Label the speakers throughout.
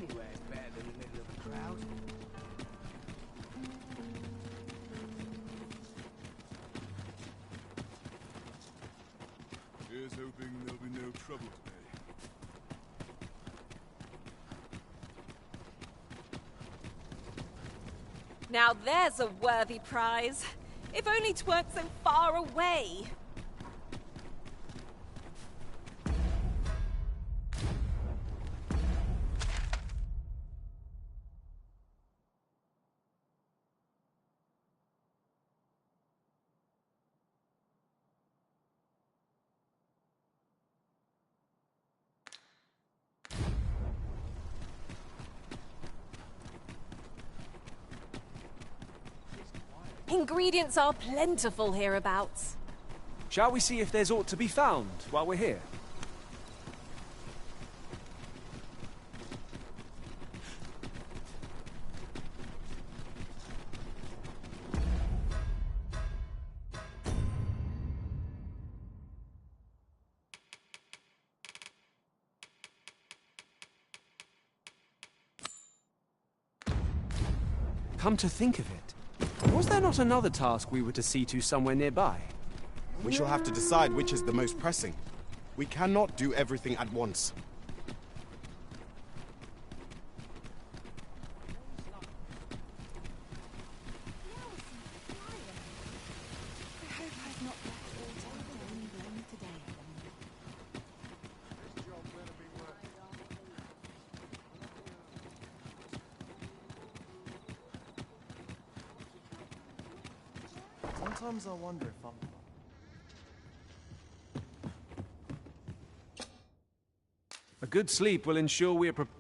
Speaker 1: Anywhere's better than the middle of a crowd.
Speaker 2: Here's hoping there'll be no trouble today.
Speaker 3: Now there's a worthy prize. If only 'tweren't so far away. Ingredients are plentiful hereabouts.
Speaker 4: Shall we see if there's aught to be found while we're here? Come to think of it, was there not another task we were to see to somewhere nearby?
Speaker 5: We shall have to decide which is the most pressing. We cannot do everything at once.
Speaker 6: Sometimes I wonder if I'm...
Speaker 4: A good sleep will ensure we are prepared.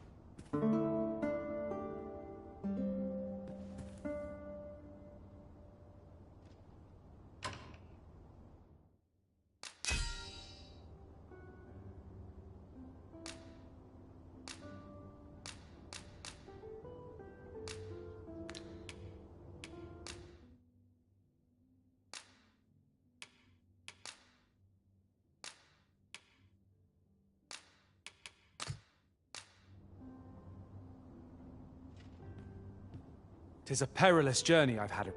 Speaker 4: Tis a perilous journey I've had.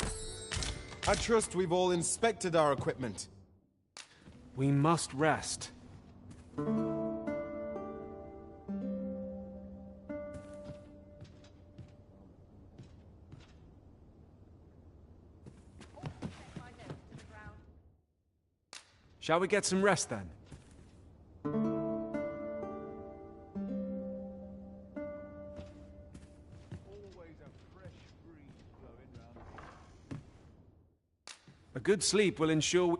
Speaker 5: I trust we've all inspected our equipment.
Speaker 4: We must rest. Shall we get some rest then? A good sleep will ensure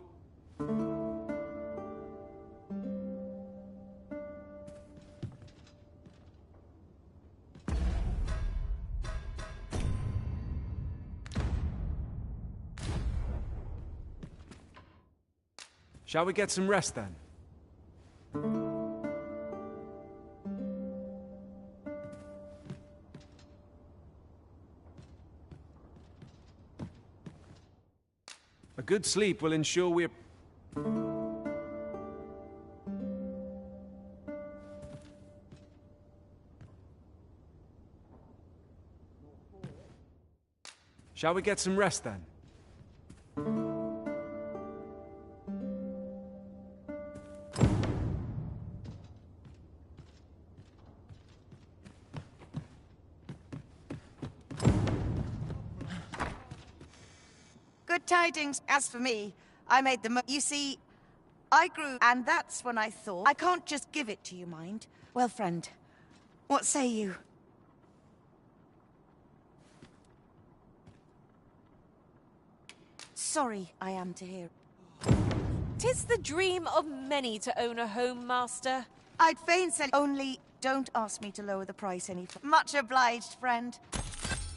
Speaker 4: Shall we get some rest then? A good sleep will ensure we're... Shall we get some rest then?
Speaker 7: Good tidings. As for me, I made the You see, I grew, and that's when I thought, I can't just give it to you, mind. Well, friend, what say you? Sorry I am to hear.
Speaker 3: 'Tis the dream of many to own a home, master.
Speaker 7: I'd fain sell, only don't ask me to lower the price any further. Much obliged, friend.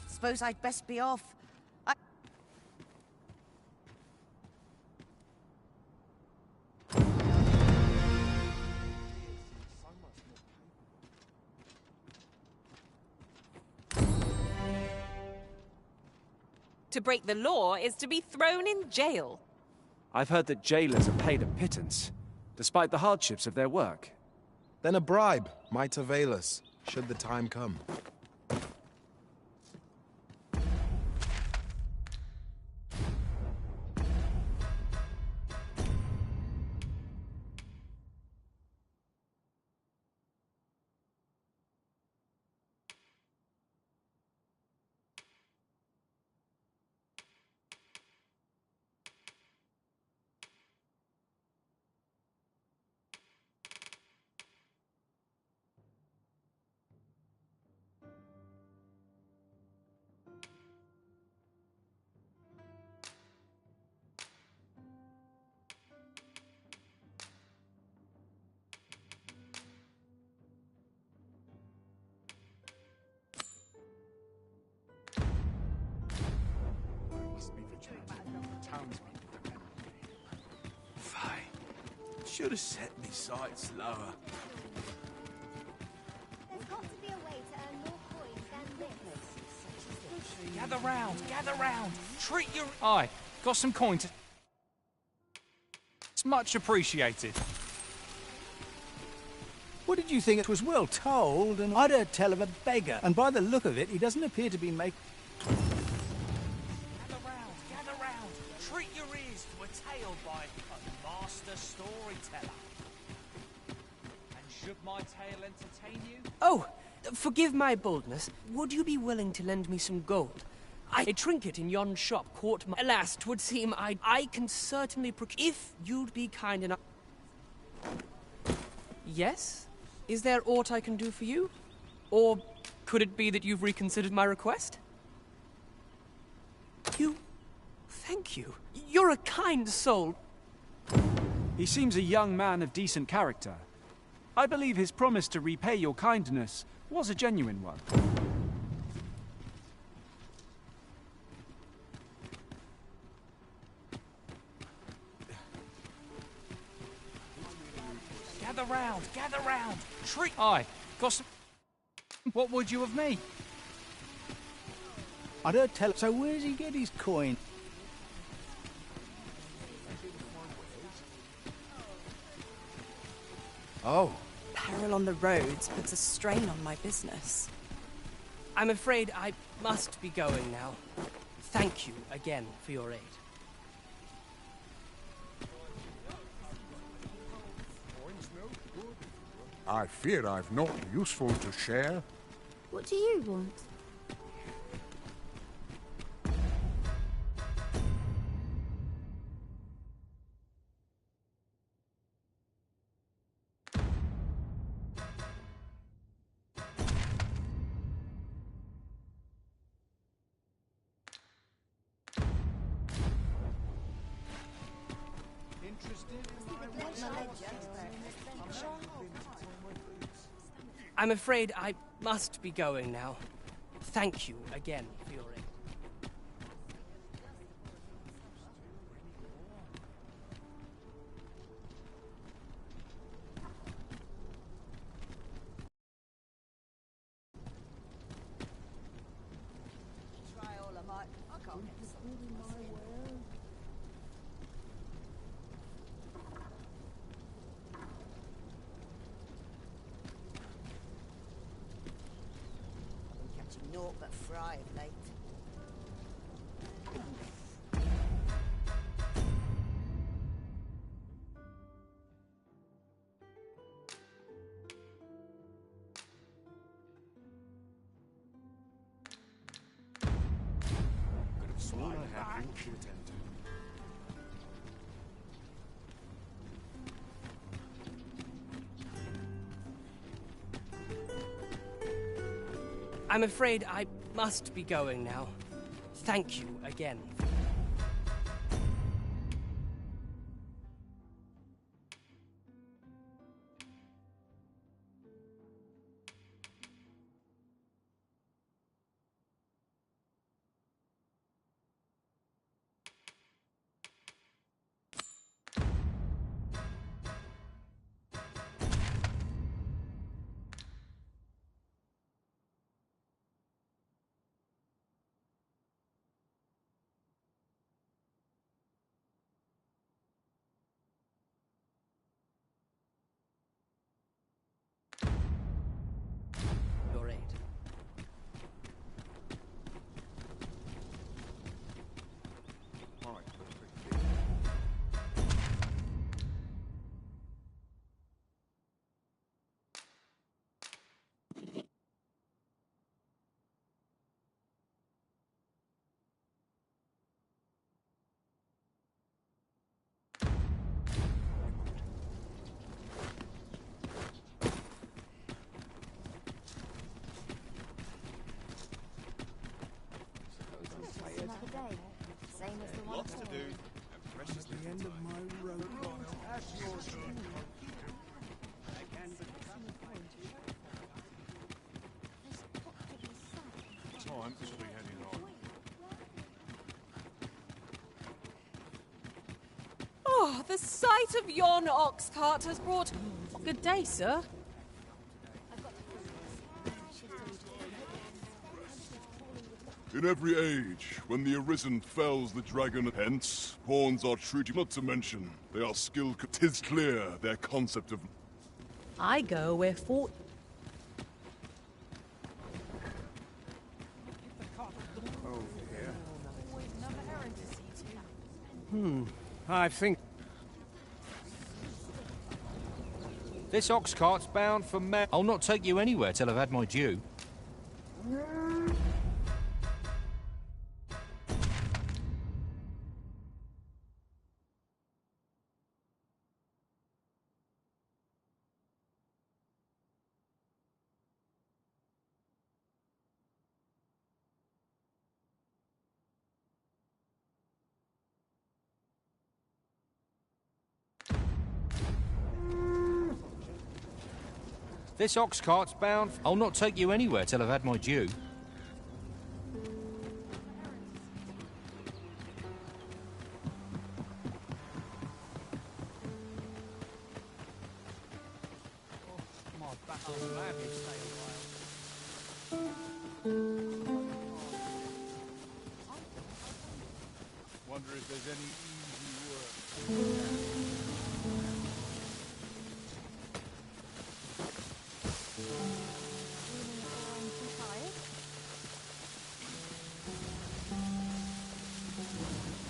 Speaker 7: Suppose I'd best be off.
Speaker 3: To break the law is to be thrown in jail.
Speaker 4: I've heard that jailers are paid a pittance, despite the hardships of their work.
Speaker 5: Then a bribe might avail us. should the time come.
Speaker 2: Must be the townspeople depend on me.
Speaker 1: Fine. Should have set me sights lower.
Speaker 6: There's got to be a way to earn more coins than this.
Speaker 8: Gather round. Treat your... Aye, got some coins. It's much appreciated.
Speaker 9: What did you think? It was well told, and I'd heard tell of a beggar, and by the look of it, he doesn't appear to be making...
Speaker 8: Gather round. Treat your ears to a tale by a master storyteller. And should my tale entertain you?
Speaker 4: Oh, forgive my boldness. Would you be willing to lend me some gold? A trinket in yon shop caught my... Alas, 'twould seem I can certainly procure... If you'd be kind enough... Yes? Is there aught I can do for you? Or could it be that you've reconsidered my request? Thank you. You're a kind soul.
Speaker 10: He seems a young man of decent character. I believe his promise to repay your kindness was a genuine one.
Speaker 8: Gather round. Treat... Aye, got some... What would you of me?
Speaker 9: I'd heard tell... So where does he get his coin?
Speaker 5: Oh,
Speaker 11: Peril on the roads puts a strain on my business.
Speaker 4: I'm afraid I must be going now. Thank you again for your aid.
Speaker 2: I fear I've naught useful to share.
Speaker 6: What do you want?
Speaker 4: I'm afraid I must be going now. Thank you again for your aid.
Speaker 7: Try all I might. I can't get this. Catching naught but fry of late.
Speaker 2: Could have sworn I had you to attend to.
Speaker 4: I'm afraid I must be going now. Thank you again.
Speaker 3: Oh, the sight of yon ox cart has brought...
Speaker 4: Good day, sir.
Speaker 12: In every age, when the Arisen fells the dragon, hence, pawns are treated, not to mention, they are skilled, 'tis clear their concept of...
Speaker 4: I go where fort...
Speaker 9: I think...
Speaker 13: This ox cart's bound for I'll not take you anywhere till I've had my due. This ox cart's bound I'll not take you anywhere till I've had my due.
Speaker 12: Wonder if there's any easy work.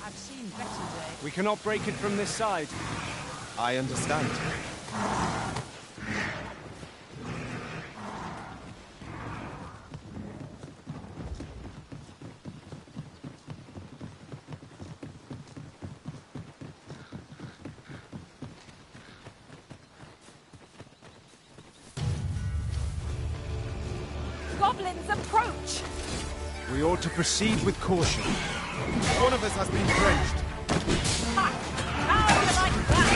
Speaker 8: I've seen better days.
Speaker 10: We cannot break it from this side.
Speaker 5: I understand.
Speaker 3: Goblins approach!
Speaker 10: We ought to proceed with caution.
Speaker 5: One of us has been drenched.
Speaker 3: How do you like that?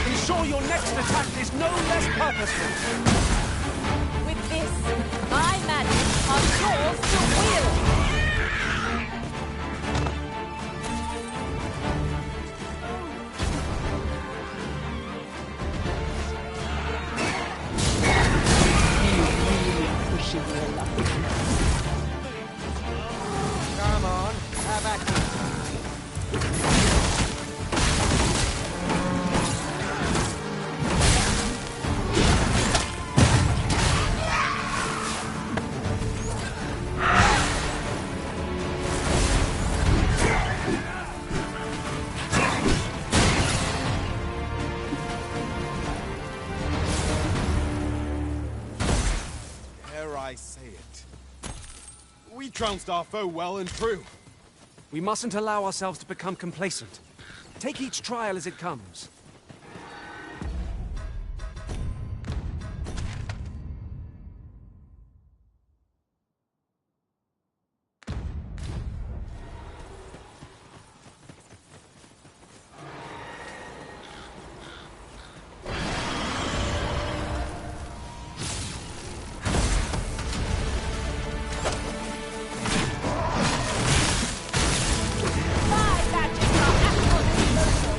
Speaker 10: Ensure your next attack is no less purposeful.
Speaker 3: With this, my magic are yours to wield!
Speaker 8: Come on, have at it.
Speaker 5: Dare I say it? We trounced our foe well and true.
Speaker 10: We mustn't allow ourselves to become complacent. Take each trial as it comes.
Speaker 3: My magic are at your disposal!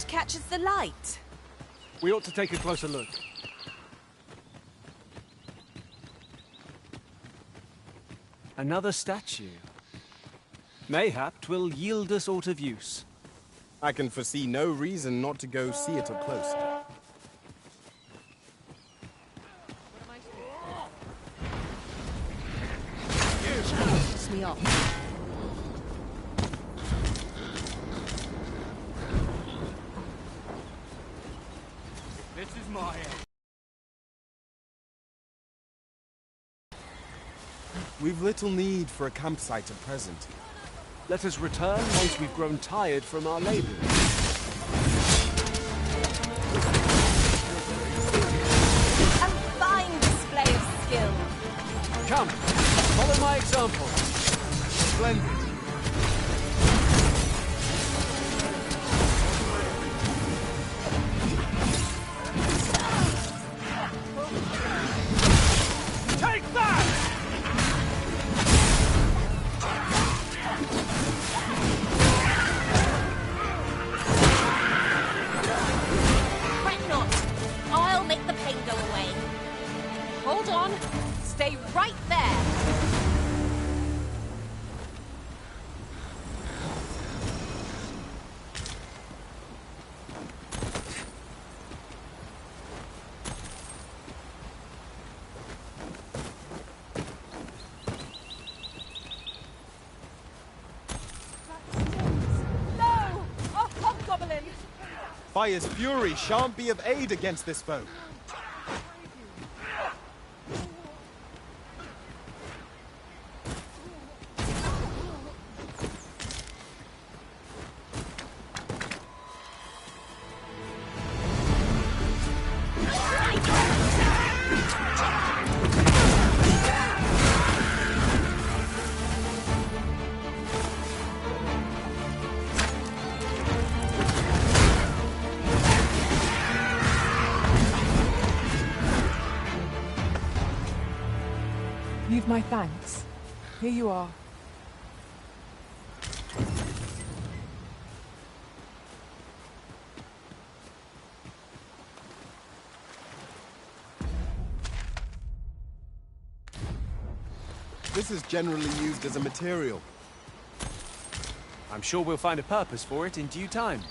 Speaker 3: which catches the light.
Speaker 10: We ought to take a closer look. Another statue. Mayhap 'twill yield us aught of use.
Speaker 5: I can foresee no reason not to go see it up close.
Speaker 11: Piss me off.
Speaker 8: This is my end.
Speaker 5: We've little need for a campsite at present.
Speaker 10: Let us return once we've grown tired from our labors.
Speaker 3: A fine display of skill.
Speaker 10: Come, follow my example.
Speaker 5: Splendid.
Speaker 10: Take that!
Speaker 3: Fret not. I'll make the pain go away. Hold on. Stay right there. No! A hobgoblin!
Speaker 5: Fire's fury shan't be of aid against this foe.
Speaker 14: You've my thanks. Here you are.
Speaker 5: This is generally used as a material.
Speaker 10: I'm sure we'll find a purpose for it in due time.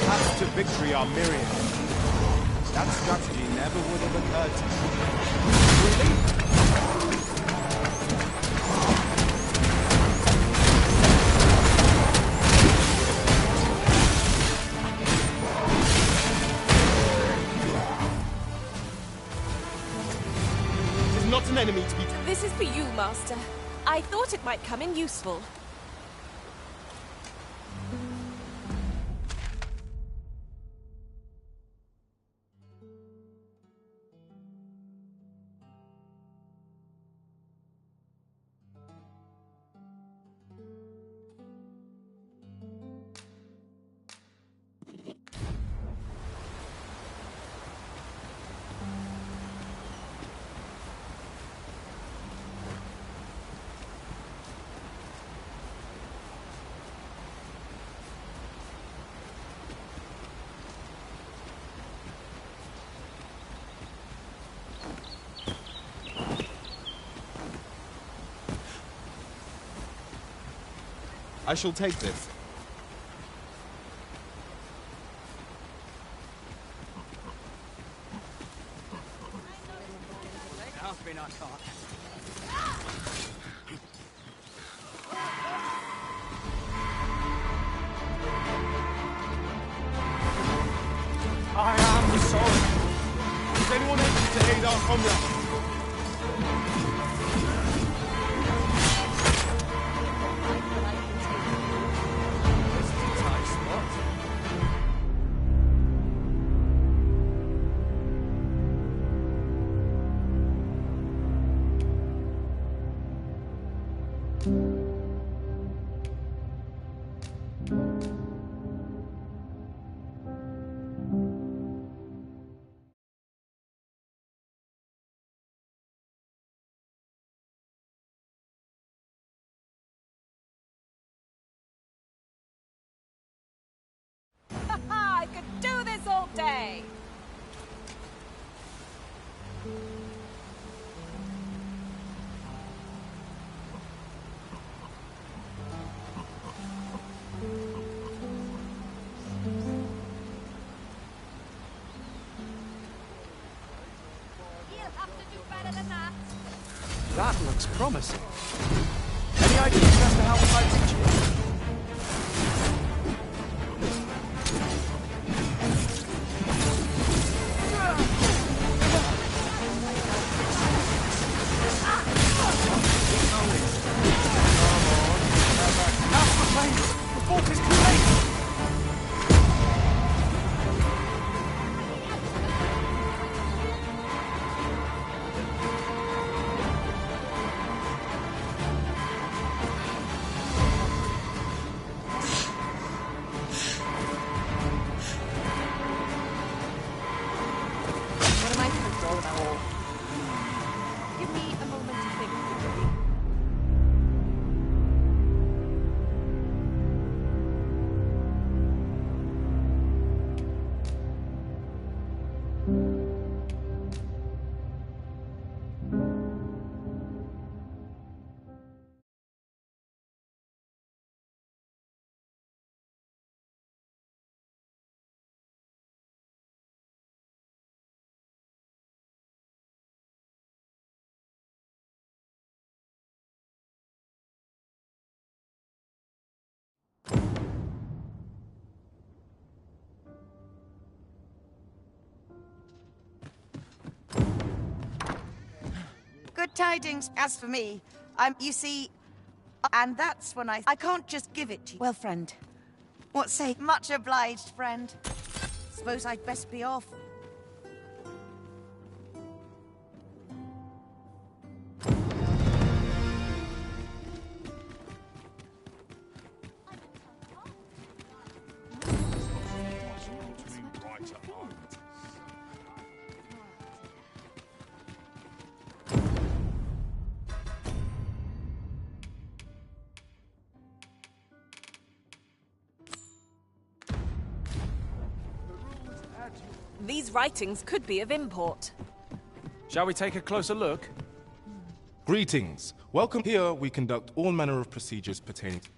Speaker 5: Paths to victory are myriad. That strategy never would have occurred to me. Really? It is not an enemy to be...
Speaker 3: This is for you, Master. I thought it might come in useful.
Speaker 5: I shall take this.
Speaker 8: Must be nice,
Speaker 5: sorry. Is anyone able to aid our comrade?
Speaker 3: I could do this all day!
Speaker 6: You'll have to do better than that.
Speaker 10: That looks promising. Any ideas as to how we might reach it? The fort is too late!
Speaker 3: What am I supposed to all about? Give me a moment to think.
Speaker 7: Good tidings. As for me, you see, and that's when I can't just give it to you. Well, friend, what say? Much obliged, friend. Suppose I'd best be off.
Speaker 3: These writings could be of import.
Speaker 10: Shall we take a closer look?
Speaker 15: Greetings. Welcome. Here we conduct all manner of procedures pertaining to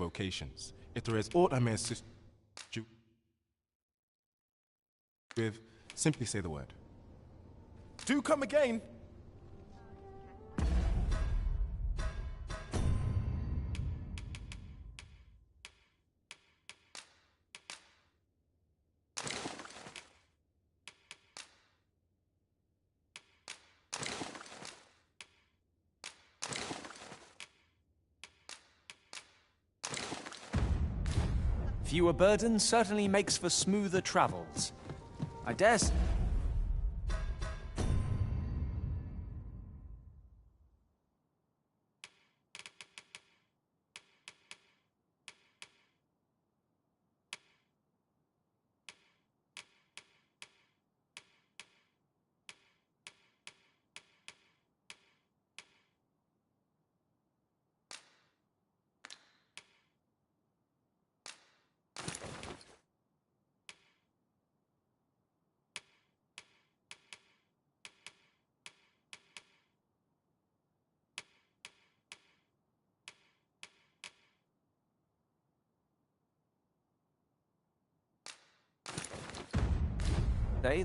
Speaker 15: vocations. If there is aught I may assist you with, simply say the word.
Speaker 5: Do come again.
Speaker 10: Fewer burdens certainly makes for smoother travels. I dare say.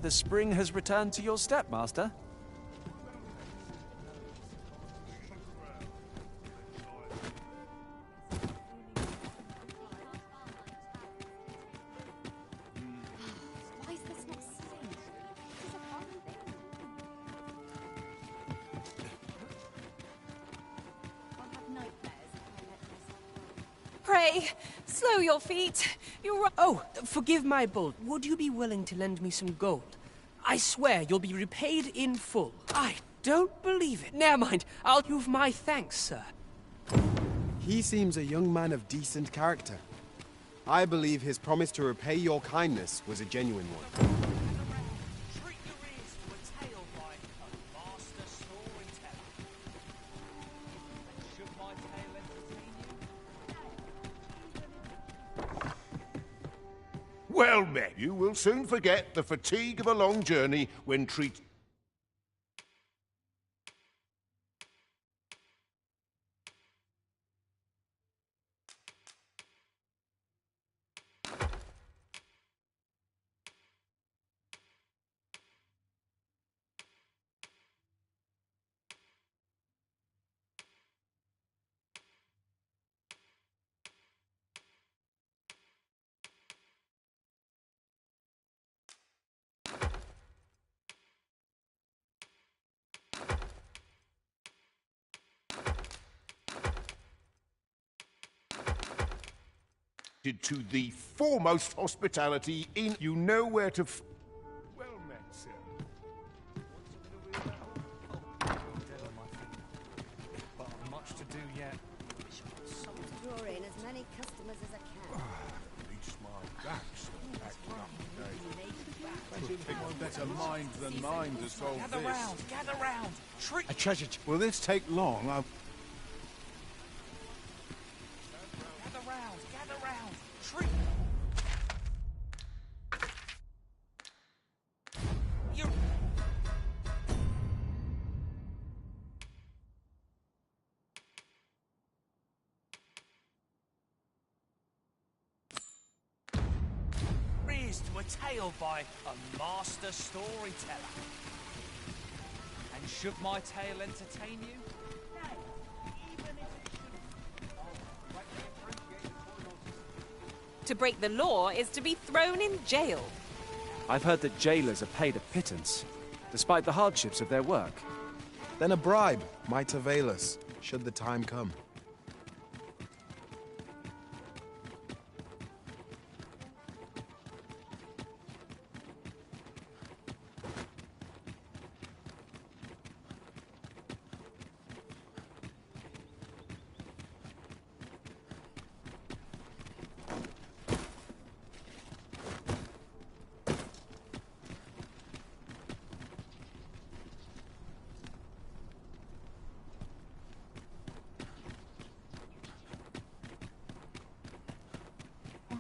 Speaker 10: The spring has returned to your step, Master.
Speaker 6: Why is this not selling? This is a fun thing. I'll have nightmares if I let myself.
Speaker 3: Pray, slow your feet. You're right.
Speaker 4: Oh, forgive my bold. Would you be willing to lend me some gold? I swear you'll be repaid in full. I don't believe it. Never mind. I'll give my thanks, sir.
Speaker 5: He seems a young man of decent character. I believe his promise to repay your kindness was a genuine one.
Speaker 8: Treat your ears to a tale by a master storyteller. And should my tale entertain you?
Speaker 16: Well met. You will soon forget the fatigue of a long journey when treated. To the foremost hospitality in. You know where to. Well met, sir.
Speaker 10: But much to do yet.
Speaker 6: Draw in as many customers as I can.
Speaker 2: Least my back's acting up today.
Speaker 12: Should take one better mind than mine to solve
Speaker 8: Gather
Speaker 12: this.
Speaker 8: round, gather round. Treat.
Speaker 5: A treasure. Will this take long?
Speaker 8: Gather round. Treat. You. Ears to a tale by a master storyteller. And should my tale entertain you?
Speaker 3: To break the law is to be thrown in jail.
Speaker 10: I've heard that jailers are paid a pittance, despite the hardships of their work.
Speaker 5: Then a bribe might avail us, should the time come.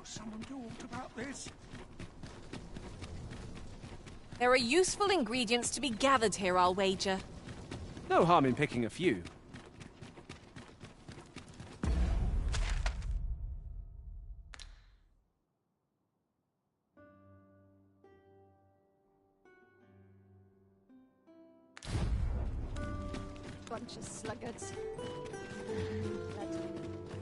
Speaker 2: Someone do aught about this?
Speaker 3: There are useful ingredients to be gathered here, I'll wager.
Speaker 10: No harm in picking a few.
Speaker 6: Bunch of sluggards.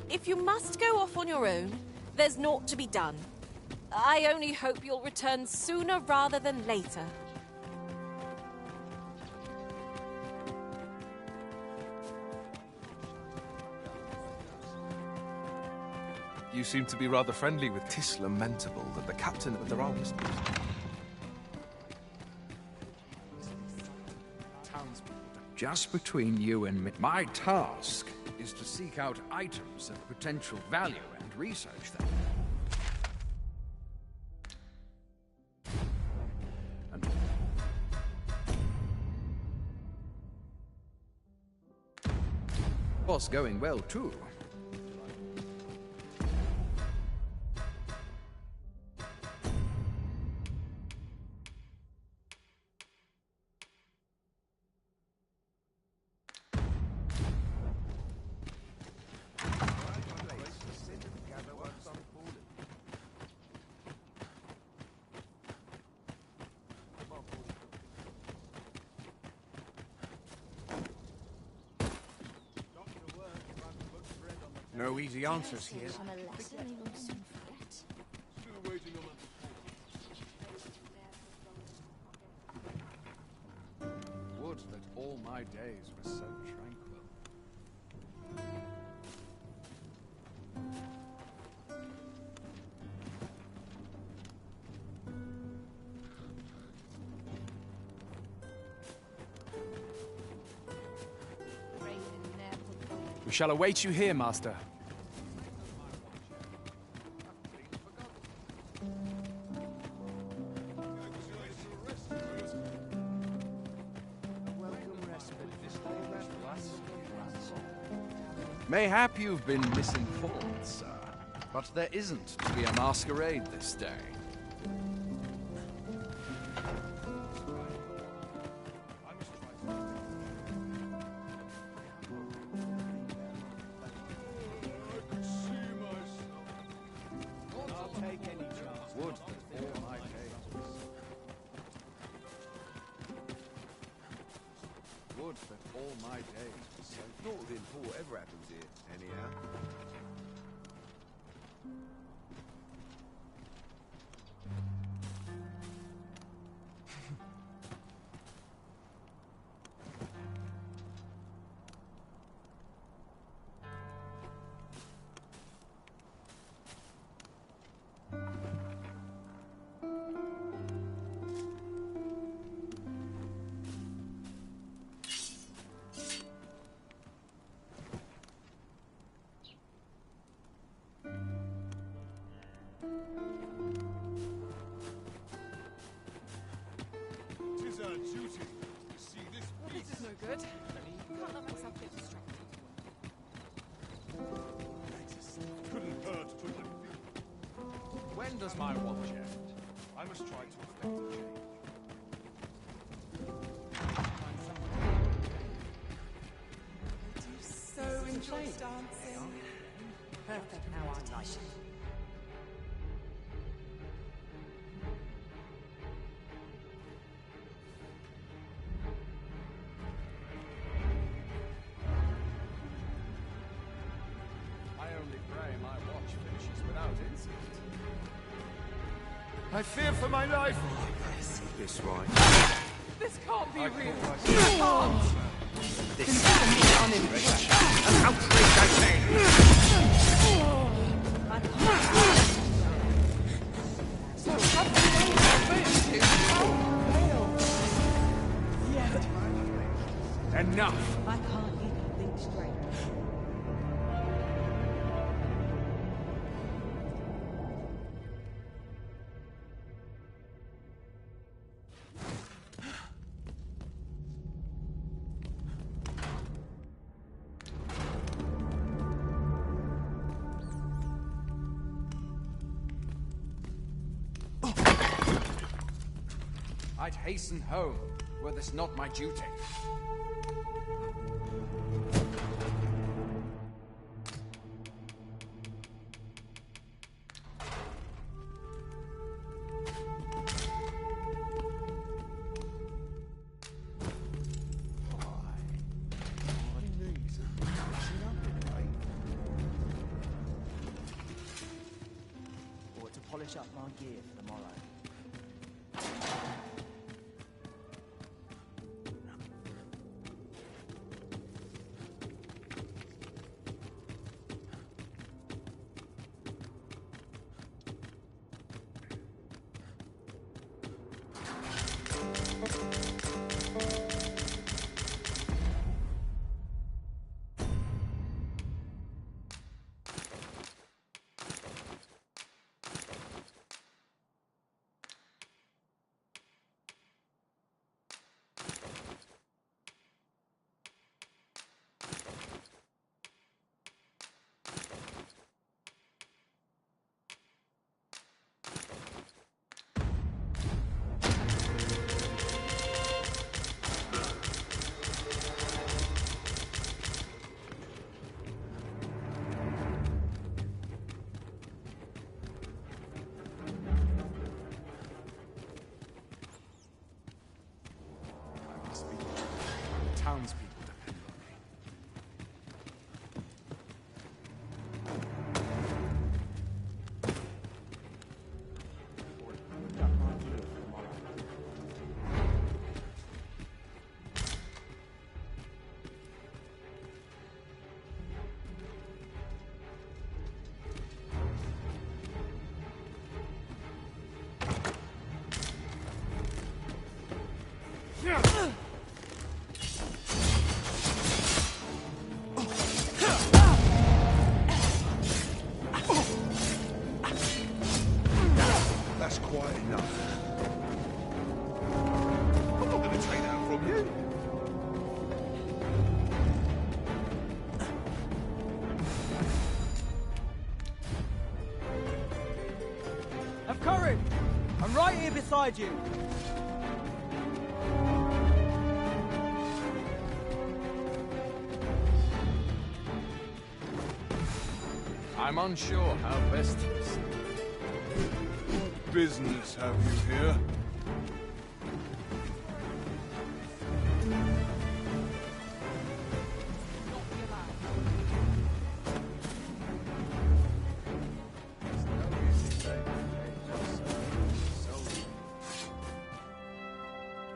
Speaker 3: If you must go off on your own, there's naught to be done. I only hope you'll return sooner rather than later.
Speaker 5: You seem to be rather friendly with 'Tis lamentable that the captain of the Raucus.
Speaker 17: Just between you and me, my task is to seek out items of potential value and research them. And was going well too.
Speaker 2: No easy answers here.
Speaker 6: On a lesson they will soon forget.
Speaker 12: Still waiting on
Speaker 17: Would that all my days were so tranquil.
Speaker 10: We shall await you here, Master.
Speaker 17: Mayhap you've been misinformed, sir, but there isn't to be a masquerade this day. Would that all my days Would that all my days were so.
Speaker 18: Not within whatever happens here, anyhow.
Speaker 12: Tis our duty to see this beast.
Speaker 14: This is no good. Can't let myself get distracted.
Speaker 12: Couldn't hurt to live.
Speaker 17: When does my watch end?
Speaker 12: I must try to effect a change.
Speaker 11: So enjoy dancing. Perfect now, aren't I?
Speaker 17: I only pray my watch finishes without incident. I fear for my life.
Speaker 18: This right.
Speaker 14: This can't be real.
Speaker 17: You
Speaker 14: can't.
Speaker 18: This outrage. An outrage, I say.
Speaker 14: So have to fail.
Speaker 10: Enough!
Speaker 11: I can't even think straight.
Speaker 17: I'd hasten home, were this not my duty.
Speaker 19: polish up my gear for the morrow.
Speaker 10: Townspeople depend on me.
Speaker 1: That's quite enough. I'm not going to take that from you.
Speaker 19: Have courage! I'm right here beside you.
Speaker 5: I'm unsure how best to proceed.
Speaker 12: What business have you here?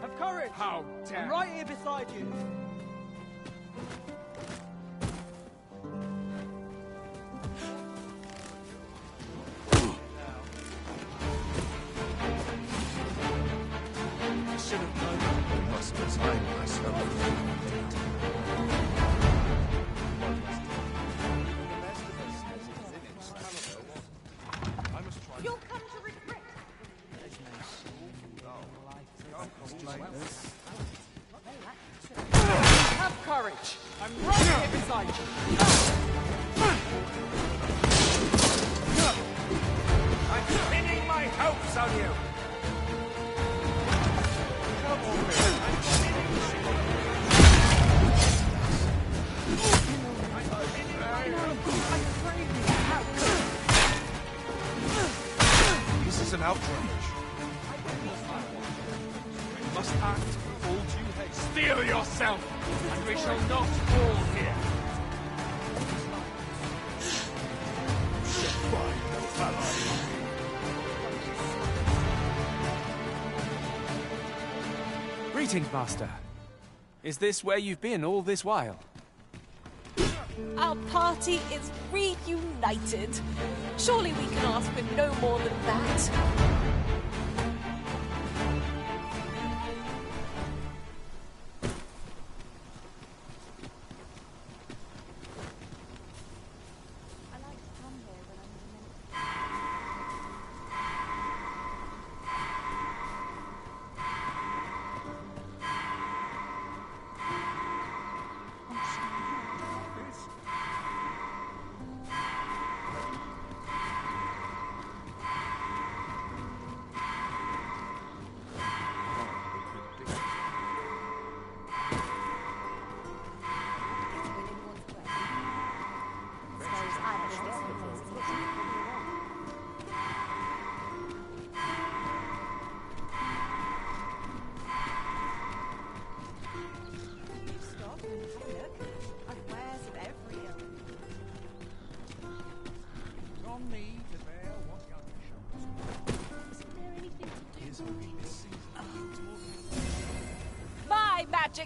Speaker 19: Have courage!
Speaker 10: How dare
Speaker 19: I'm right here beside you.
Speaker 1: I should have known I must resign myself.
Speaker 3: You'll come to regret.
Speaker 19: Have courage! I'm right here beside you.
Speaker 5: I'm pinning my hopes on you! Come on, man.
Speaker 1: This is an outrage.
Speaker 10: You must act with all due haste.
Speaker 5: Steel yourself, and we shall not fall here.
Speaker 10: Greetings, Master. Is this where you've been all this while?
Speaker 3: Our party is reunited. Surely we can ask for no more than that.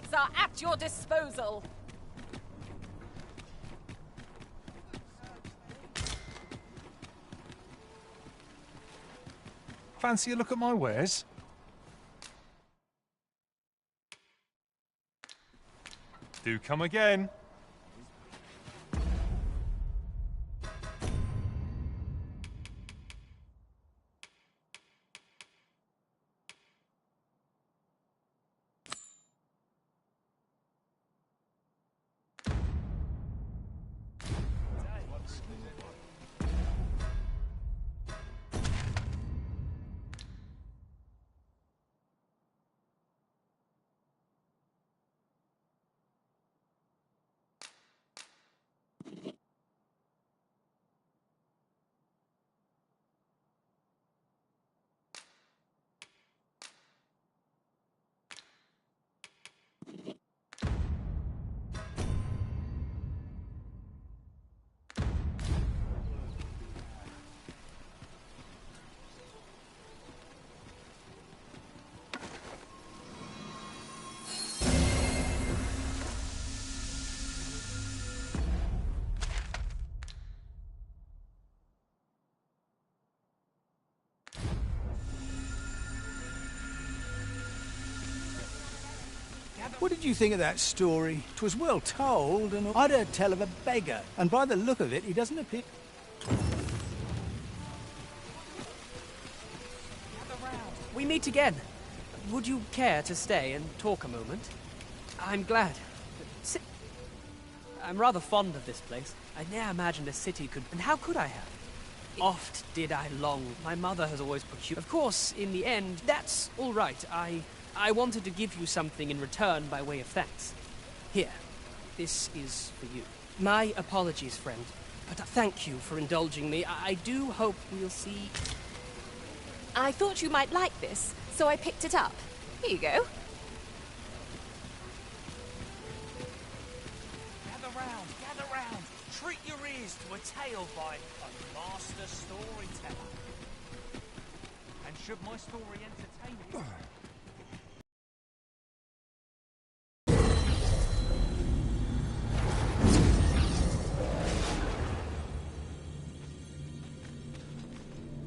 Speaker 3: tactics are at your disposal.
Speaker 20: Fancy a look at my wares? Do come again.
Speaker 9: What did you think of that story? 'Twas well told, and I'd heard tell of a beggar, and by the look of it, he doesn't appear...
Speaker 4: We meet again. Would you care to stay and talk a moment? I'm glad. I'm rather fond of this place. I ne'er imagined a city could... And how could I have? Oft did I long. My mother has always procured... Of course, in the end, that's all right. I wanted to give you something in return by way of thanks. Here, this is for you. My apologies, friend, but thank you for indulging me. I do hope we'll see...
Speaker 3: I thought you might like this, so I picked it up. Here you go.
Speaker 8: Gather round. Treat your ears to a tale by a master storyteller. And should my story entertain you...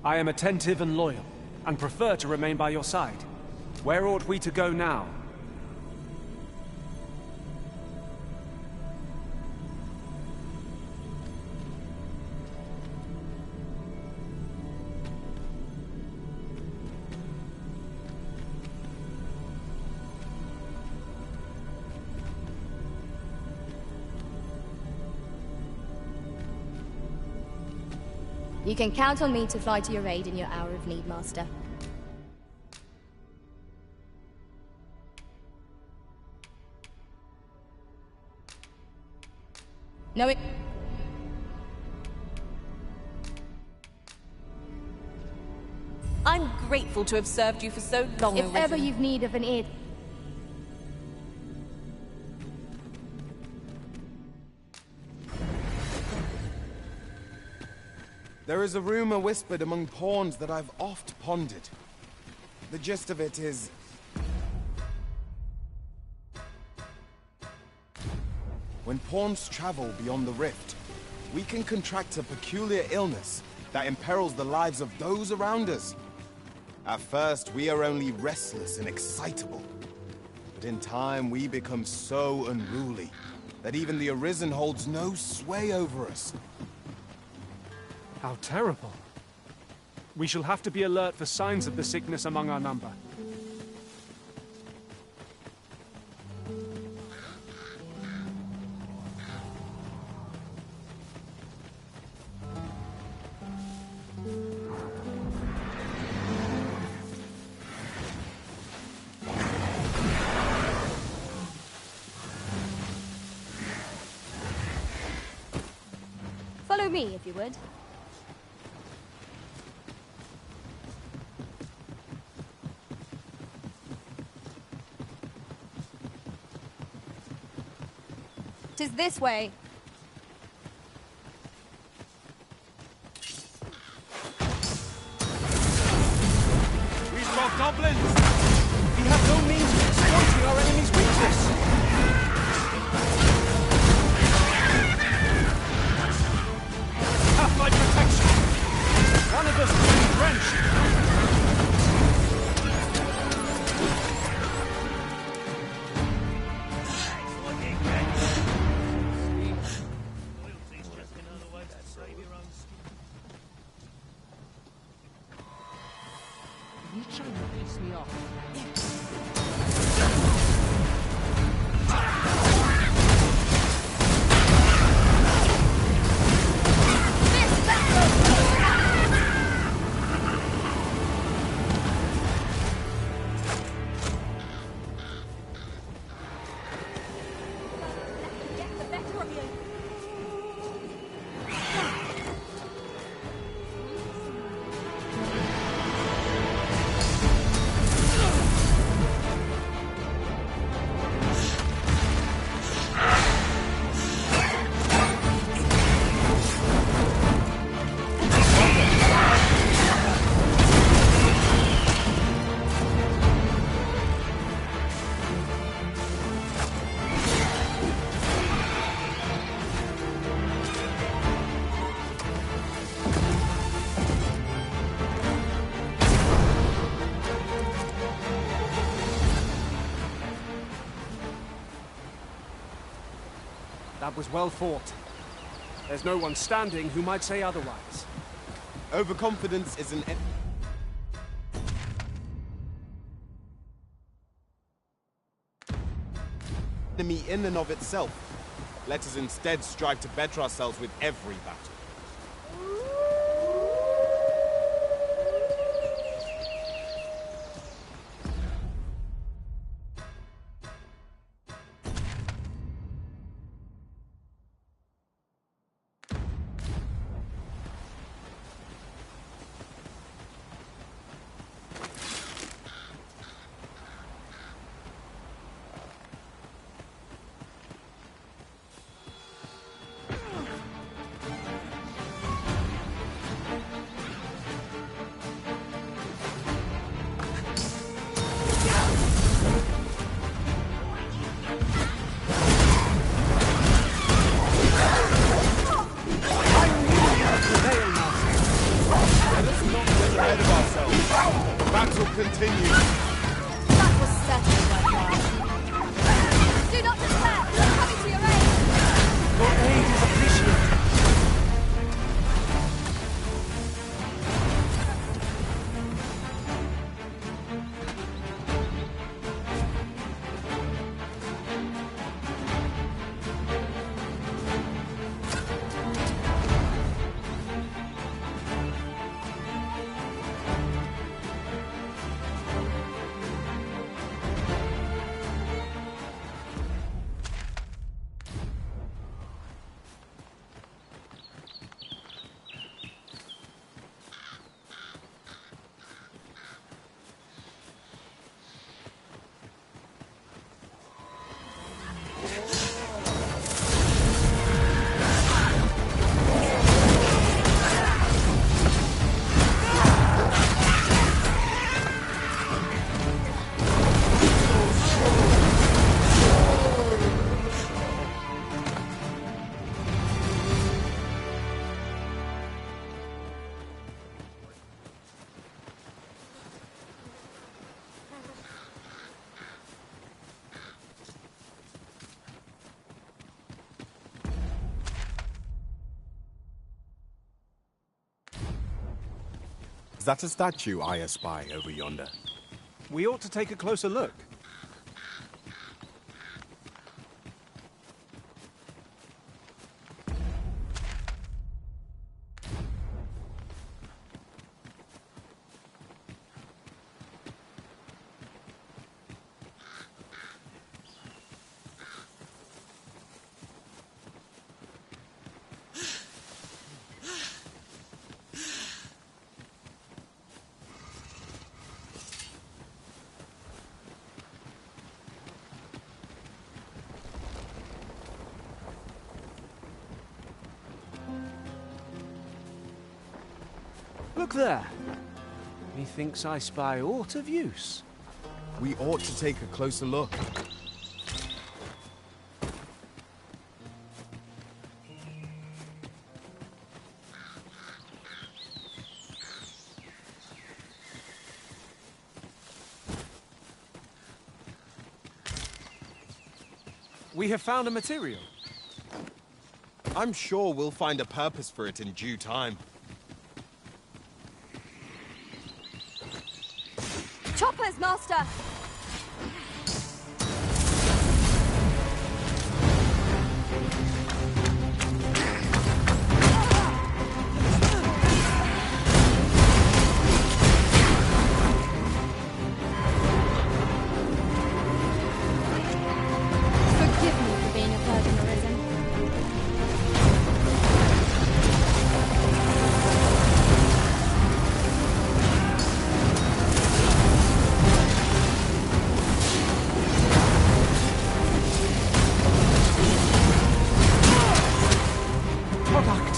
Speaker 10: I am attentive and loyal, and prefer to remain by your side. Where ought we to go now?
Speaker 6: You can count on me to fly to your aid in your hour of need, Master. No,
Speaker 3: I'm grateful to have served you for so long.
Speaker 6: If ever you've need of an aid...
Speaker 5: There is a rumor whispered among pawns that I've oft pondered. The gist of it is... when pawns travel beyond the rift, we can contract a peculiar illness that imperils the lives of those around us. At first, we are only restless and excitable. But in time, we become so unruly that even the Arisen holds no sway over us.
Speaker 10: How terrible. We shall have to be alert for signs of the sickness among our number.
Speaker 6: Follow me, if you would. Tis this way.
Speaker 10: We are goblins! We have no means of exploiting our enemy's weakness!
Speaker 4: piss me off.
Speaker 3: Get the better of you.
Speaker 10: That was well fought. There's no one standing who might say otherwise.
Speaker 5: Overconfidence is an enemy in and of itself. Let us instead strive to better ourselves with every battle. Continue.
Speaker 3: That was certainly worthwhile. Do not despair. We're coming to your aid.
Speaker 10: Your aid is appreciated.
Speaker 5: Is that a statue I espy over yonder?
Speaker 10: We ought to take a closer look. Look there. Methinks I spy aught of use.
Speaker 5: We ought to take a closer look.
Speaker 10: We have found a material.
Speaker 5: I'm sure we'll find a purpose for it in due time.
Speaker 6: Choppers, Master!
Speaker 21: Forgive me for being a virgin arisen.
Speaker 10: Product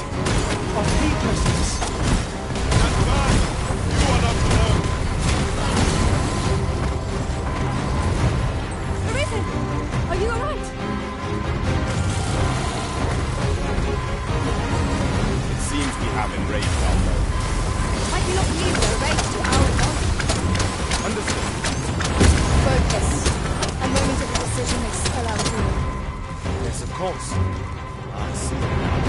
Speaker 10: of heedlessness.
Speaker 6: Arisen! Are you alright?
Speaker 5: It seems we have enraged our foe.
Speaker 6: I do not use the rage to our advantage.
Speaker 5: Understood.
Speaker 6: Focus. A moment of decision may spell out ruin.
Speaker 5: Yes, of course. I see it now.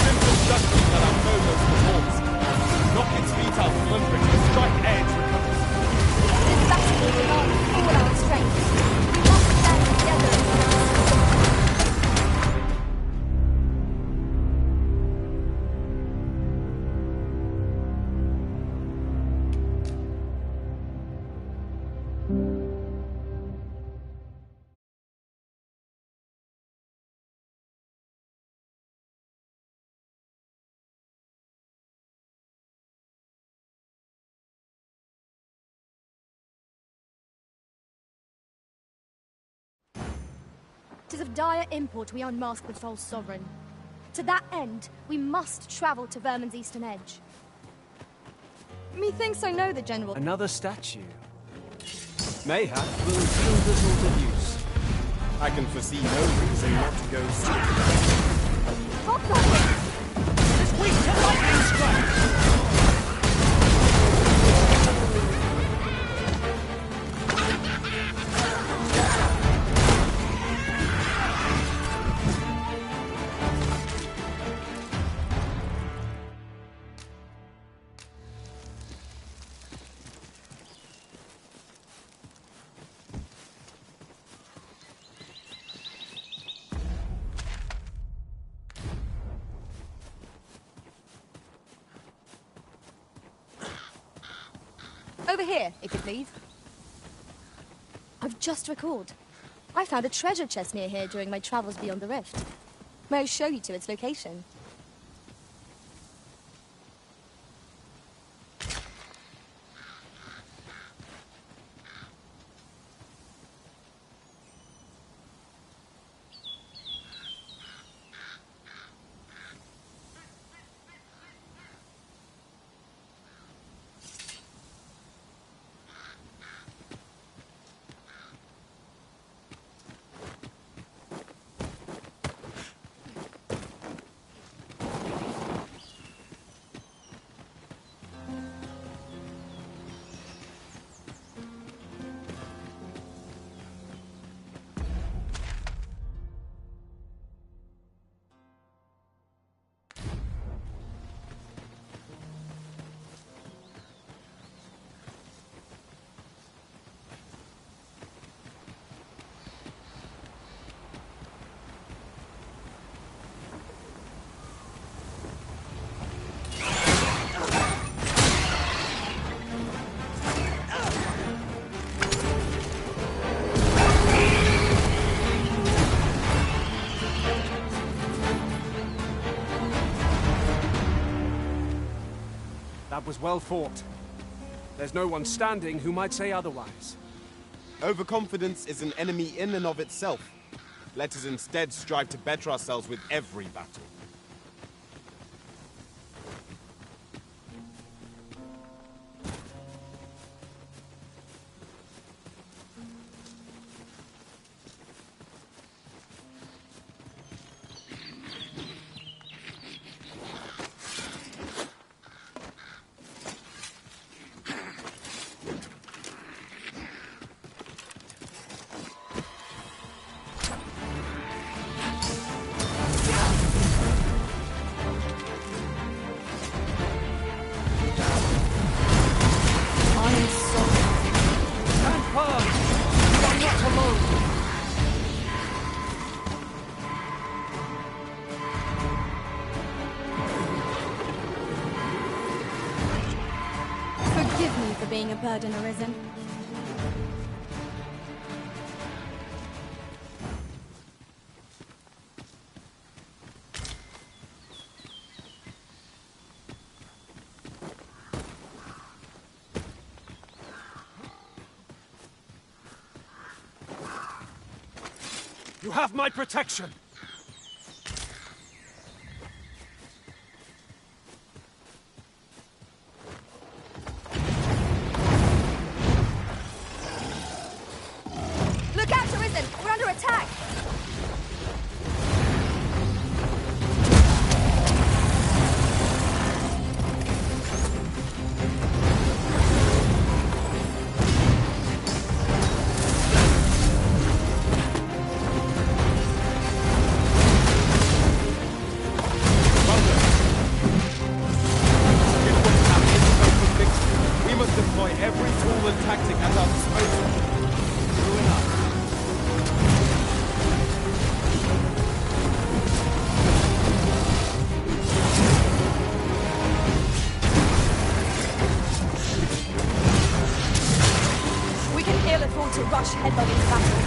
Speaker 5: Simple justice that our foe knows performs. Knock its feet out from under it and strike edge recovers.
Speaker 6: This battle will demand all our strength. We must stand together in this. Tis of dire import we unmask the false sovereign. To that end, we must travel to Vermin's eastern edge. Methinks I know the general.
Speaker 10: Another statue. Mayhap will yield the sort of use.
Speaker 5: I can foresee no reason not to go see.
Speaker 6: Hobgoblin!
Speaker 8: It's weak to lightning strike!
Speaker 6: Over here, if you please. I've just recalled. I found a treasure chest near here during my travels beyond the rift. May I show you to its location?
Speaker 10: That was well fought. There's no one standing who might say otherwise.
Speaker 5: Overconfidence is an enemy in and of itself. Let us instead strive to better ourselves with every battle.
Speaker 21: for being a burden, Arisen.
Speaker 10: You have my protection!
Speaker 6: Look out, Arisen! We're under attack!
Speaker 5: We must deploy every tool and tactic at our disposal. True enough.
Speaker 6: We can ill afford to rush headlong into battle.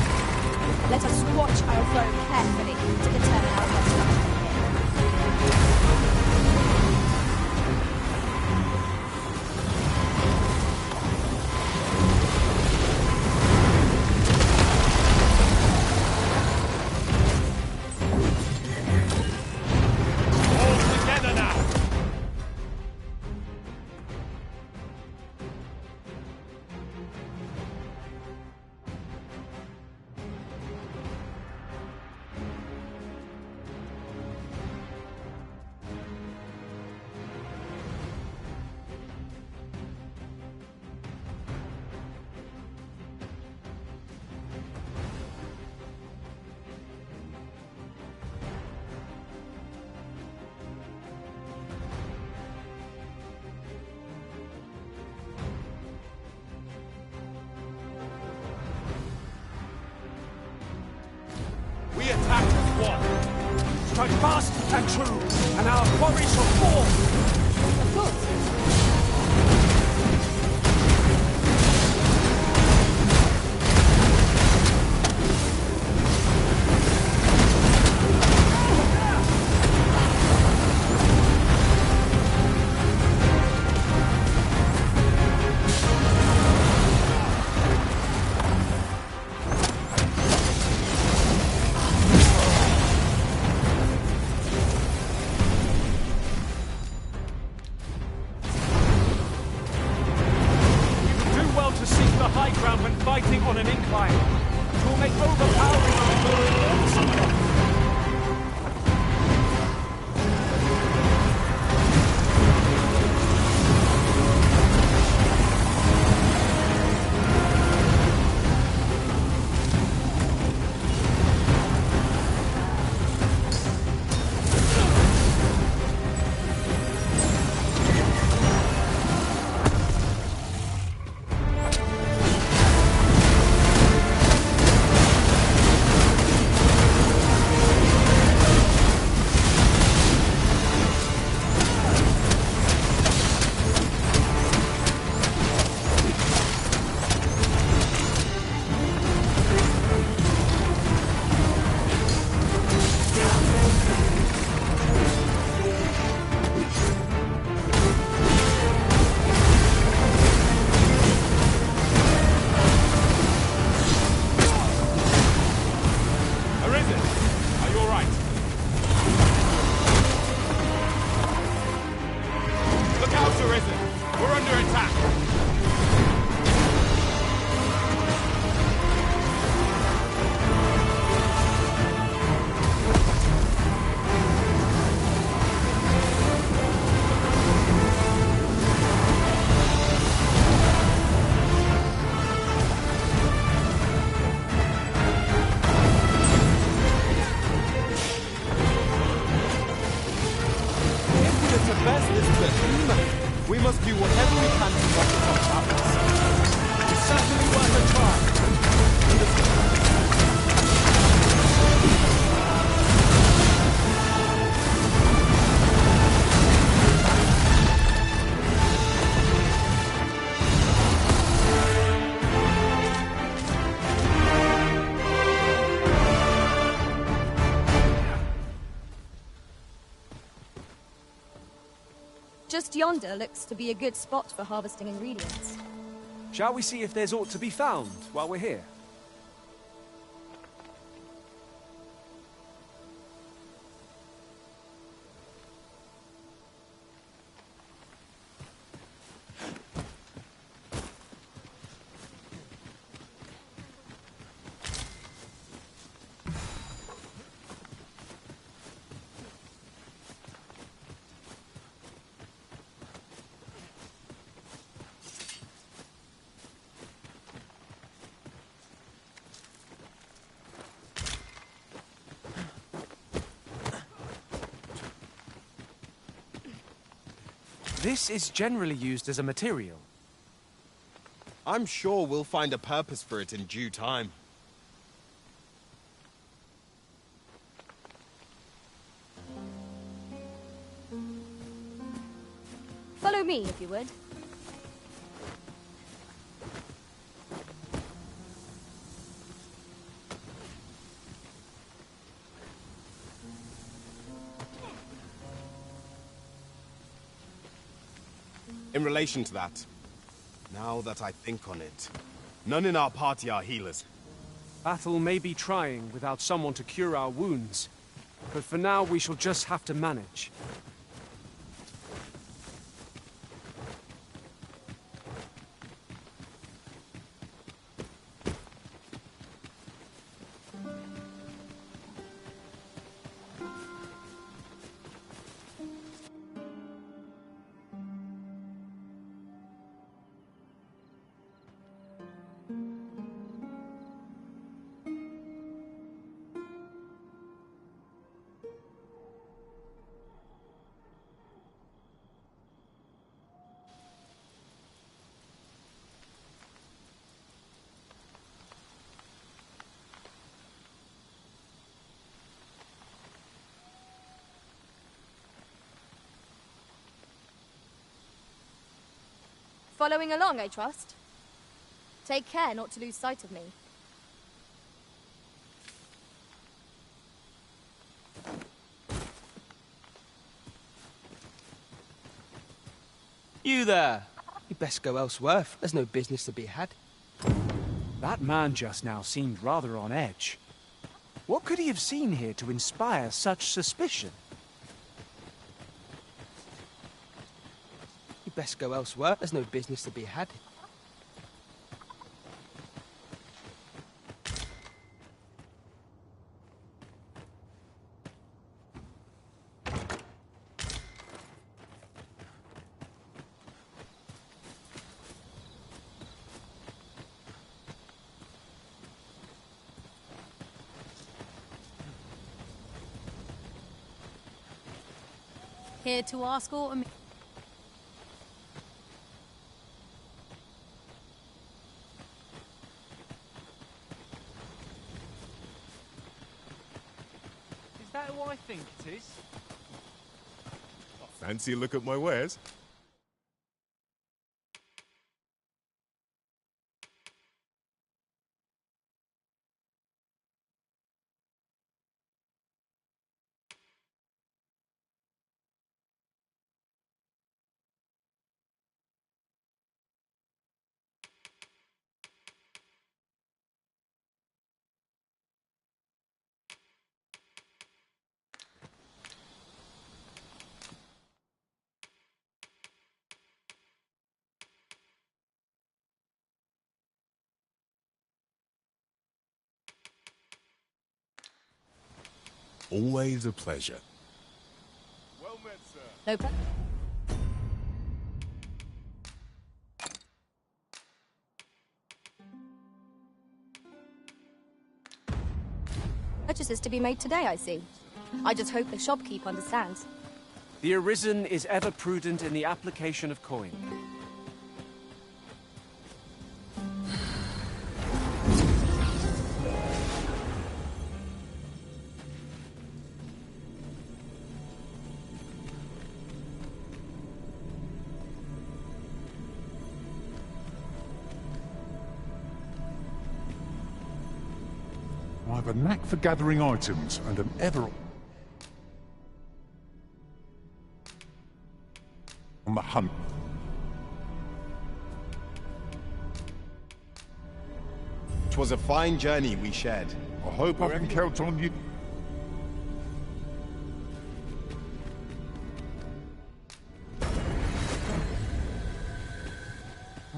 Speaker 6: Let us watch our foe carefully to determine our best strategy.
Speaker 10: Together now!
Speaker 5: We attack as one.
Speaker 10: Strike fast and true, and our quarry shall fall!
Speaker 21: Of course.
Speaker 10: Do well to seek the high ground when fighting on an incline. It will make overpowering our glory.
Speaker 6: Just yonder looks to be a good spot for harvesting ingredients.
Speaker 10: Shall we see if there's aught to be found while we're here? This is generally used as a material.
Speaker 5: I'm sure we'll find a purpose for it in due time.
Speaker 6: Follow me, if you would.
Speaker 5: In relation to that, now that I think on it, none in our party are healers.
Speaker 10: Battle may be trying without someone to cure our wounds, but for now we shall just have to manage.
Speaker 6: Following along, I trust. Take care not to lose sight of me.
Speaker 13: You there! You'd best go elsewhere. There's no business to be had.
Speaker 10: That man just now seemed rather on edge. What could he have seen here to inspire such suspicion?
Speaker 13: You'd best go elsewhere. There's no business to be had.
Speaker 21: Here to ask Autumn.
Speaker 10: Is that who I think it is?
Speaker 22: Fancy a look at my wares? Always a pleasure.
Speaker 12: Well met, sir.
Speaker 6: No problem. Purchases to be made today, I see. I just hope the shopkeep understands.
Speaker 10: The Arisen is ever prudent in the application of coin.
Speaker 22: I have a knack for gathering items and am ever... on the hunt.
Speaker 5: 'Twas a fine journey we shared.
Speaker 22: I hope I can count on you.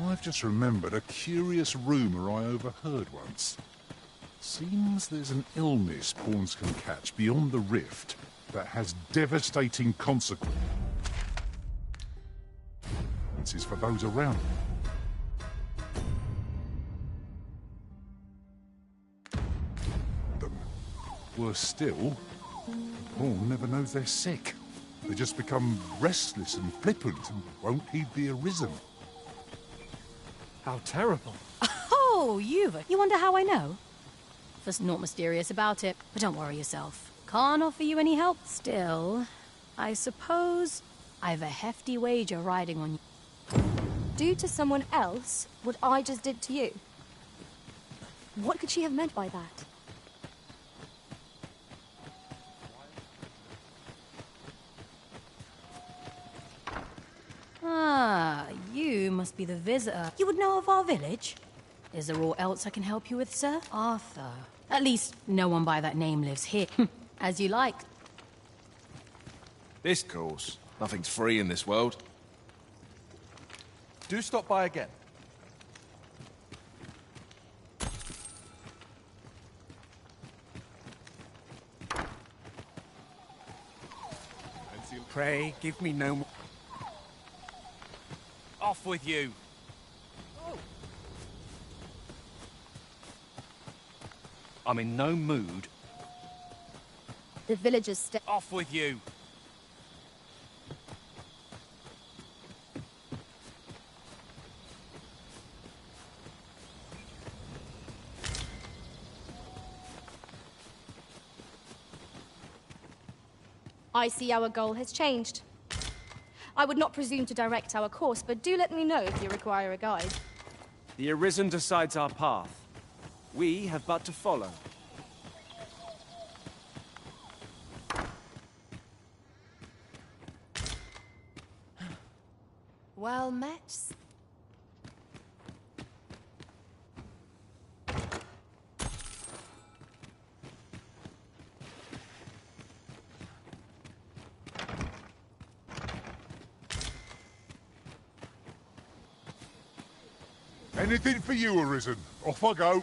Speaker 22: I've just remembered a curious rumour I overheard once. Seems there's an illness pawns can catch beyond the rift that has devastating consequences for those around them. Worse still, the pawn never knows they're sick. They just become restless and flippant and won't heed the Arisen.
Speaker 4: How terrible.
Speaker 21: Oh, you wonder how I know? There's naught mysterious about it, but don't worry yourself. Can't offer you any help. Still, I suppose I've a hefty wager riding on you.
Speaker 6: Do to someone else what I just did to you. What could she have meant by that?
Speaker 21: Ah, you must be the visitor. You would know of our village? Is there aught else I can help you with, sir? Arthur. At least, no one by that name lives here. As you like.
Speaker 1: This course. Nothing's free in this world. Do stop by again.
Speaker 2: Pray, give me no more.
Speaker 8: Off with you. I'm in no mood.
Speaker 6: The villagers stay.
Speaker 8: Off with you.
Speaker 6: I see our goal has changed. I would not presume to direct our course, but do let me know if you require a guide.
Speaker 10: The Arisen decides our path. We have but to follow.
Speaker 11: Well met.
Speaker 22: Anything for you, Arisen. Off I go.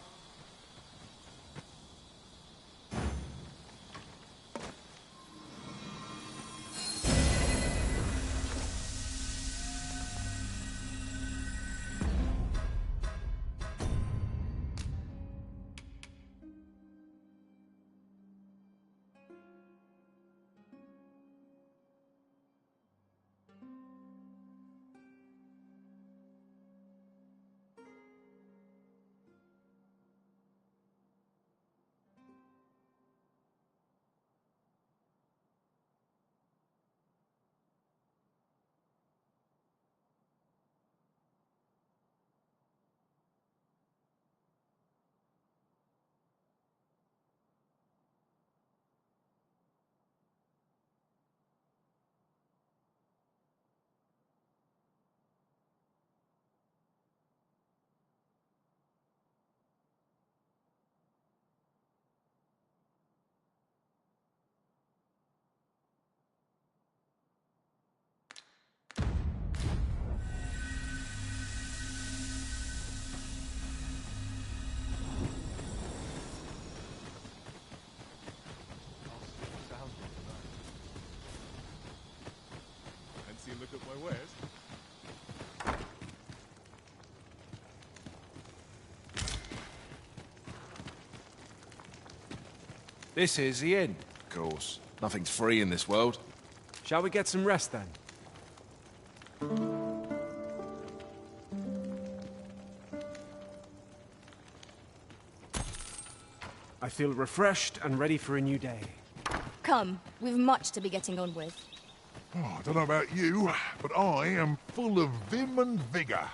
Speaker 12: Look at my wares.
Speaker 1: This is the inn. Of course. Nothing's free in this world.
Speaker 10: Shall we get some rest then? I feel refreshed and ready for a new day.
Speaker 6: Come, we've much to be getting on with.
Speaker 22: Oh, I don't know about you, but I am full of vim and vigour.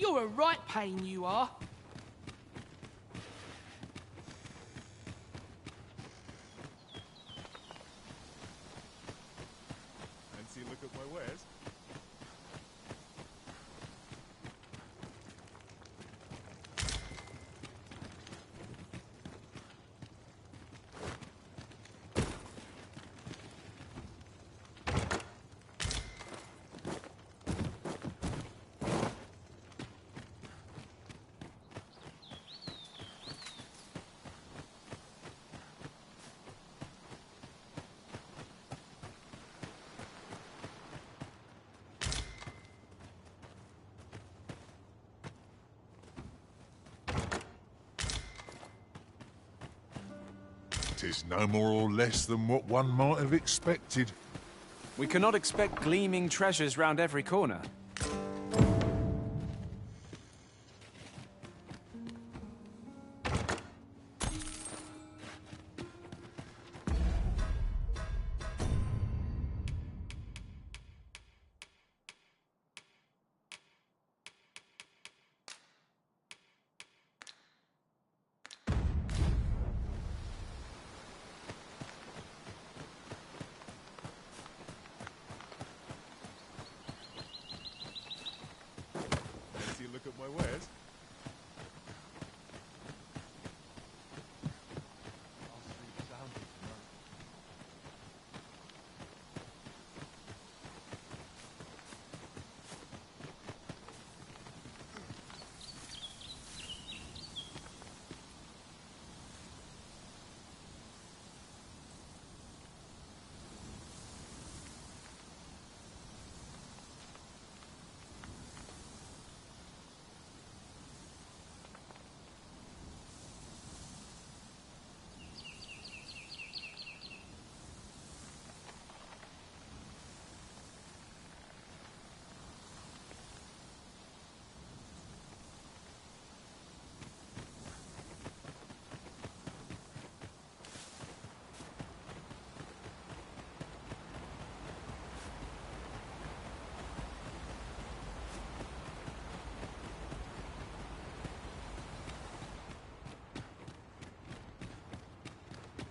Speaker 4: You're a right pain, you are.
Speaker 1: Fancy a look at my wares?
Speaker 22: Tis no more or less than what one might have expected.
Speaker 10: We cannot expect gleaming treasures round every corner.
Speaker 1: Fancy a look at my wares?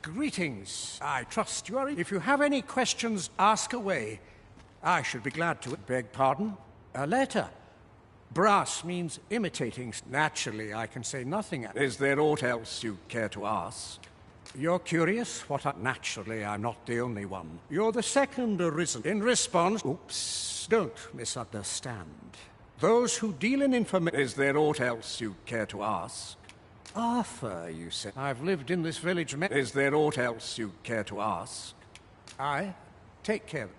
Speaker 2: Greetings. I trust you are. If you have any questions, ask away. I should be glad to. Beg pardon? A letter. Brass means imitating. Naturally, I can say nothing. Is there aught else you care to ask? You're curious? Naturally, I'm not the only one. You're the second arisen. In response... Oops. Don't misunderstand. Those who deal in information... Is there aught else you care to ask? Arthur, you said. I've lived in this village... Is there aught else you care to ask? I take care.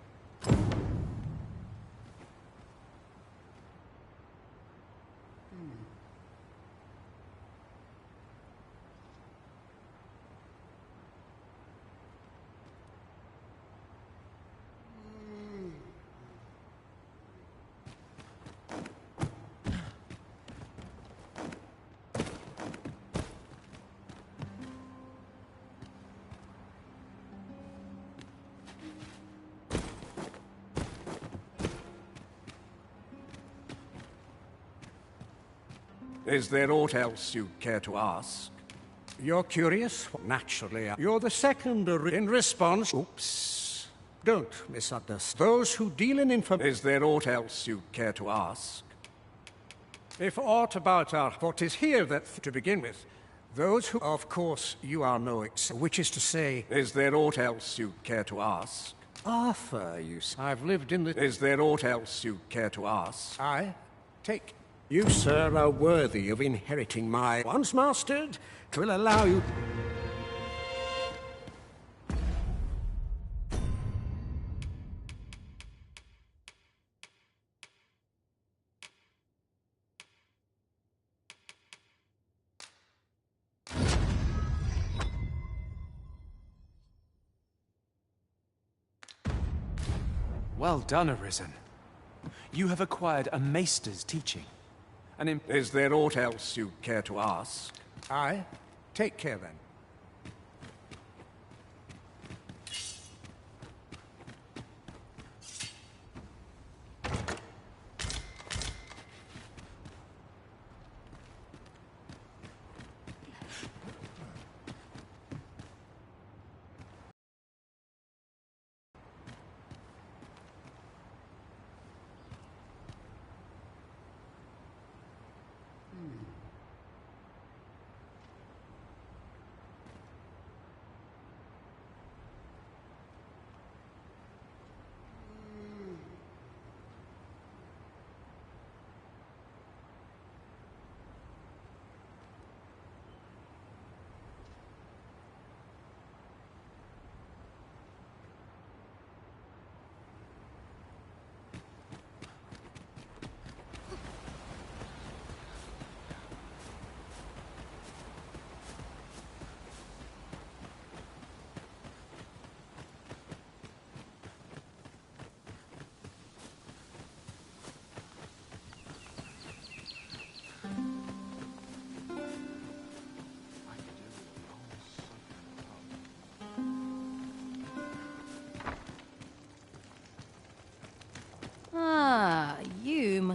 Speaker 2: Is there aught else you care to ask? You're curious? Naturally. You're the second in response... Oops. Don't misunderstand. Those who deal in information... Is there aught else you care to ask? If aught about our... What is here that, to begin with, those who... Of course, you are no which is to say... Is there aught else you care to ask? Arthur, you say. I've lived in the... Is there aught else you care to ask? I take... You, sir, are worthy of inheriting my... Once mastered, 'twill allow you...
Speaker 10: Well done, Arisen. You have acquired a maester's teaching. Is there aught else you care to ask? I take care then.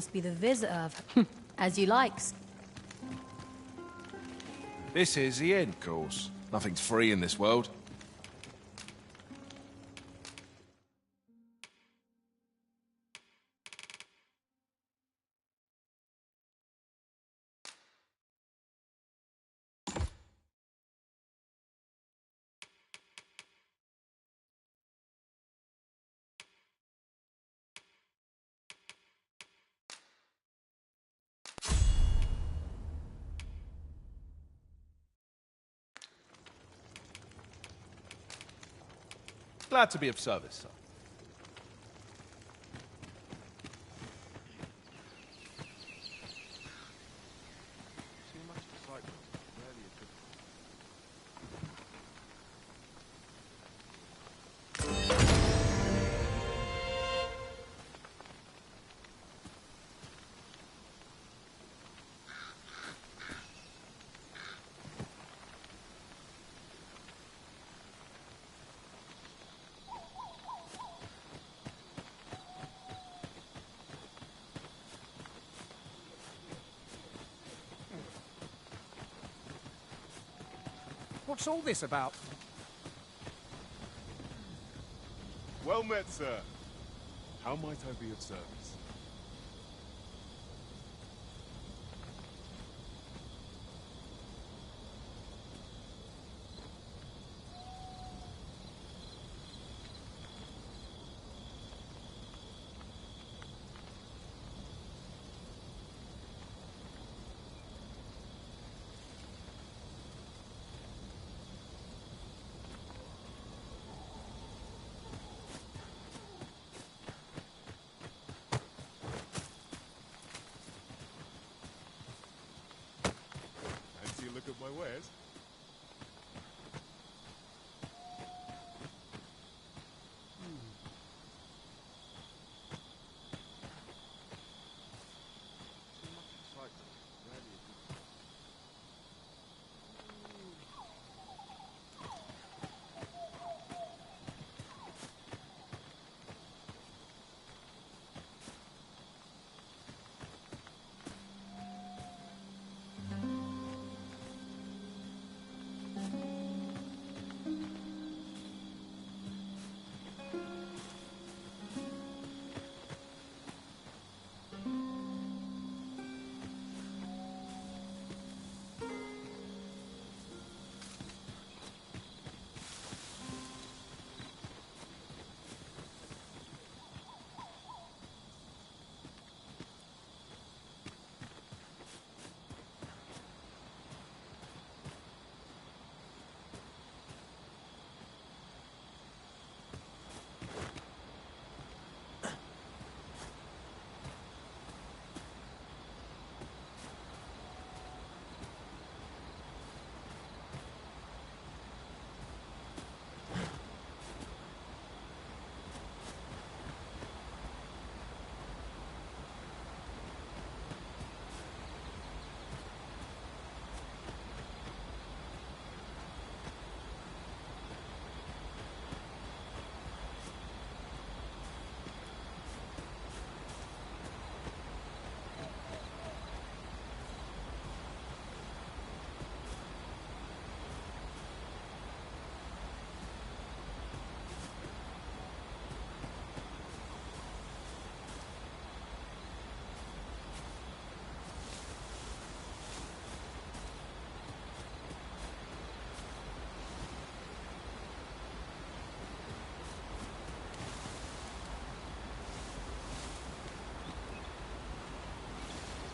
Speaker 21: must be the visitor of... as you likes.
Speaker 1: This is the inn, of course. Nothing's free in this world. Glad to be of service, sir.
Speaker 2: What's all this about?
Speaker 12: Well met, sir. How might I be of service? Look at my wares.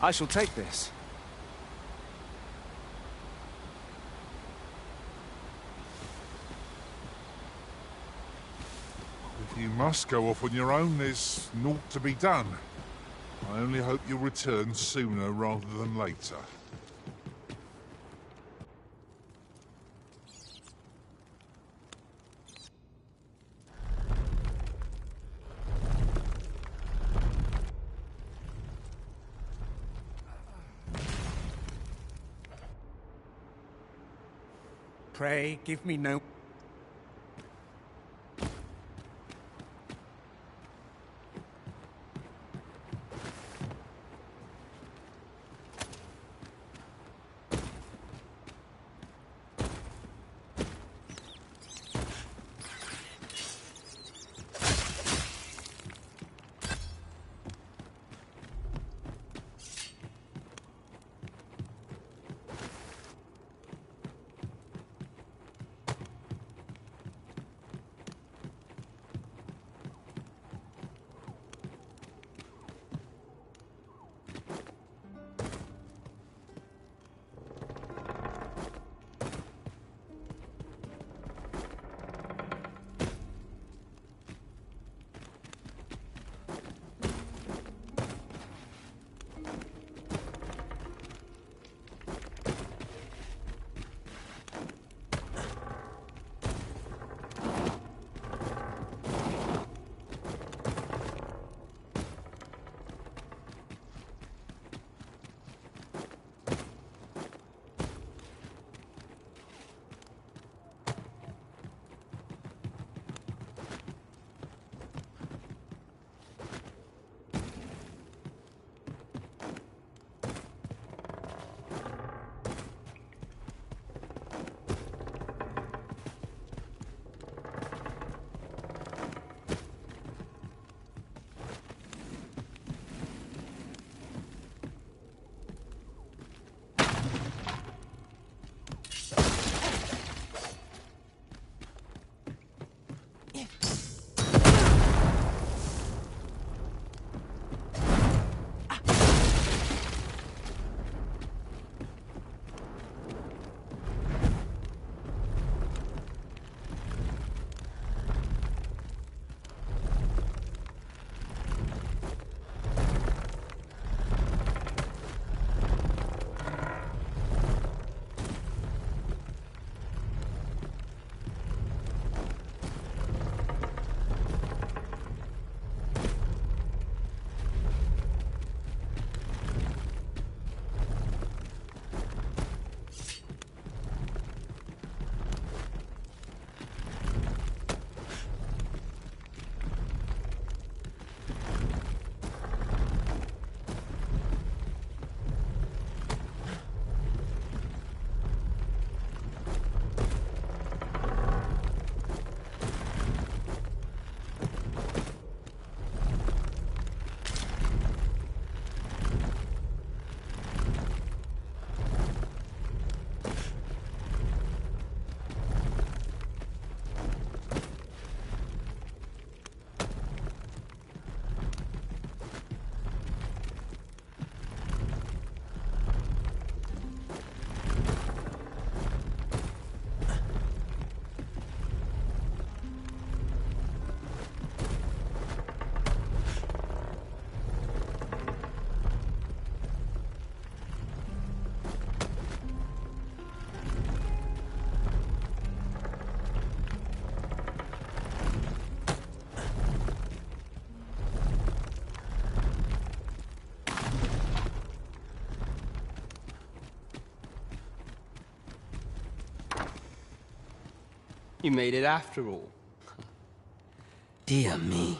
Speaker 10: I shall take this.
Speaker 22: If you must go off on your own, there's naught to be done. I only hope you'll return sooner rather than later.
Speaker 2: Pray, give me no...
Speaker 13: You made it after all. Dear me.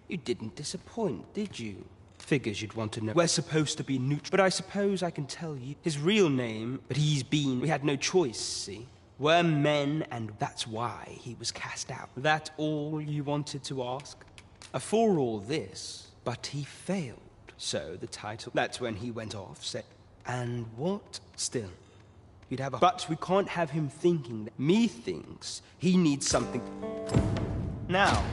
Speaker 13: You didn't disappoint, did you? Figures you'd want to know. We're supposed to be neutral, but I suppose I can tell you his real name, but we had no choice, see? We're men, and that's why he was cast out. That all you wanted to ask? For all this, but he failed. So the title, that's when he went off, said, and what? Still, you'd have a... But we can't have him thinking that methinks he needs something... Now.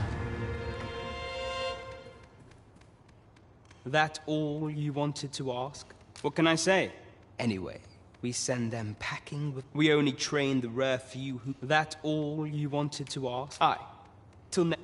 Speaker 13: That all you wanted to ask? What can I say? Anyway, we send them packing with... We only train the rare few who... That all you wanted to ask? Aye. Till next...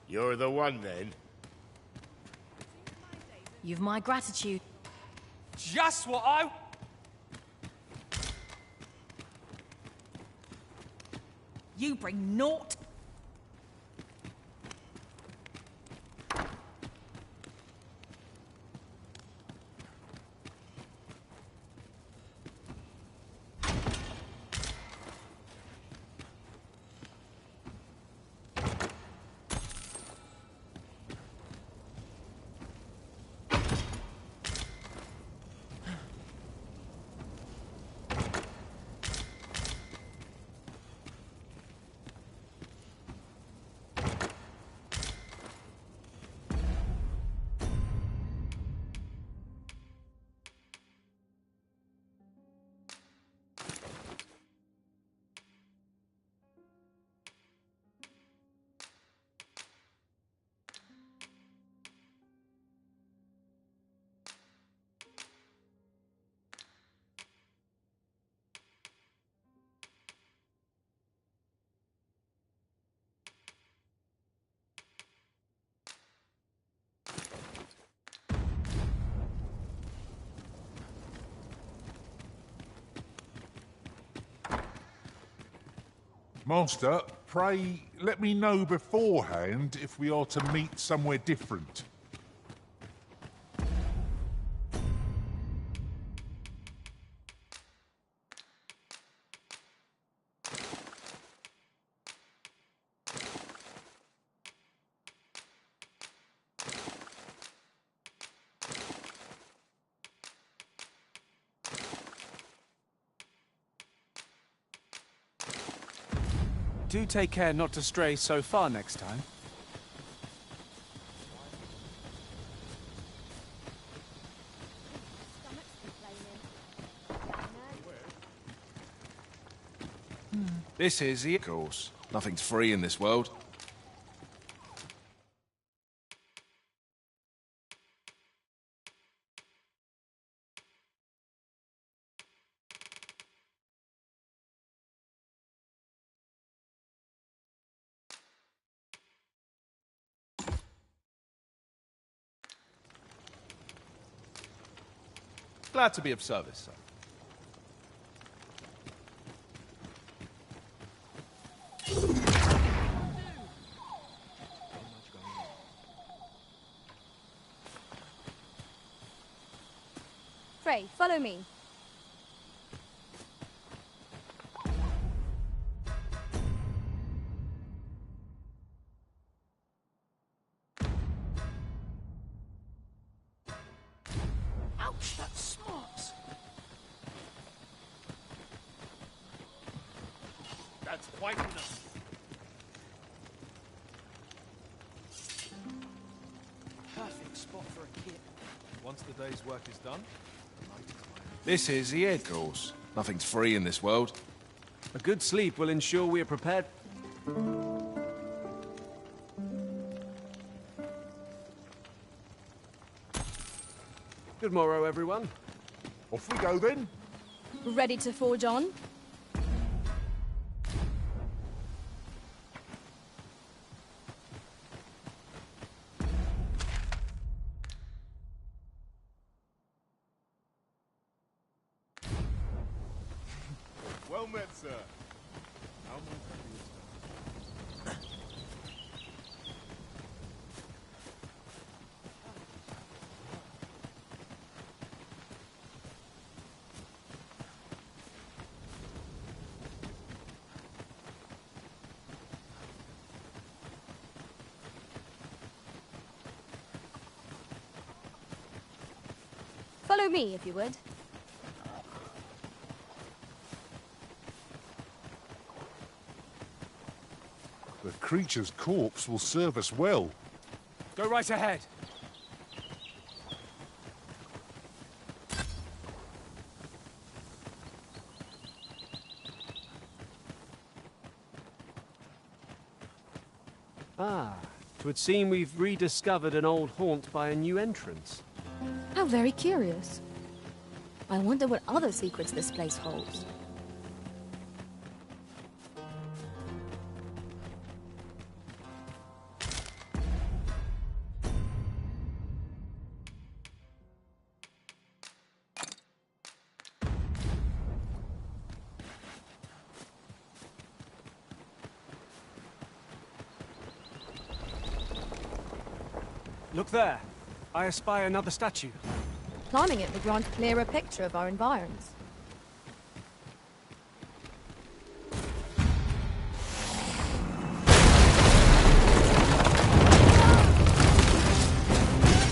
Speaker 16: You're the one, then?
Speaker 21: You've my gratitude.
Speaker 8: Just what I...
Speaker 3: You bring naught.
Speaker 22: Master, pray let me know beforehand if we are to meet somewhere different.
Speaker 10: Do take care not to stray so far next time.
Speaker 1: This is the... Of course. Nothing's free in this world. Glad to be of service, sir.
Speaker 6: Frey, follow me.
Speaker 8: Ouch, that smarts. That's quite enough.
Speaker 4: Perfect spot for a kid.
Speaker 1: Once the day's work is done... This is the end. Of course. Nothing's free in this world.
Speaker 10: A good sleep will ensure we are prepared. Good morrow, everyone.
Speaker 22: Off we go, then.
Speaker 6: Ready to forge on?
Speaker 12: Well met, sir. How may I help you?
Speaker 6: Follow me, if you would.
Speaker 22: The creature's corpse will serve us well.
Speaker 10: Go right ahead.
Speaker 7: Ah, 'twould seem we've rediscovered an old haunt by a new entrance.
Speaker 6: How very curious. I wonder what other secrets this place holds.
Speaker 7: Look there. I espy another statue.
Speaker 6: Climbing it will grant a clearer picture of our environs.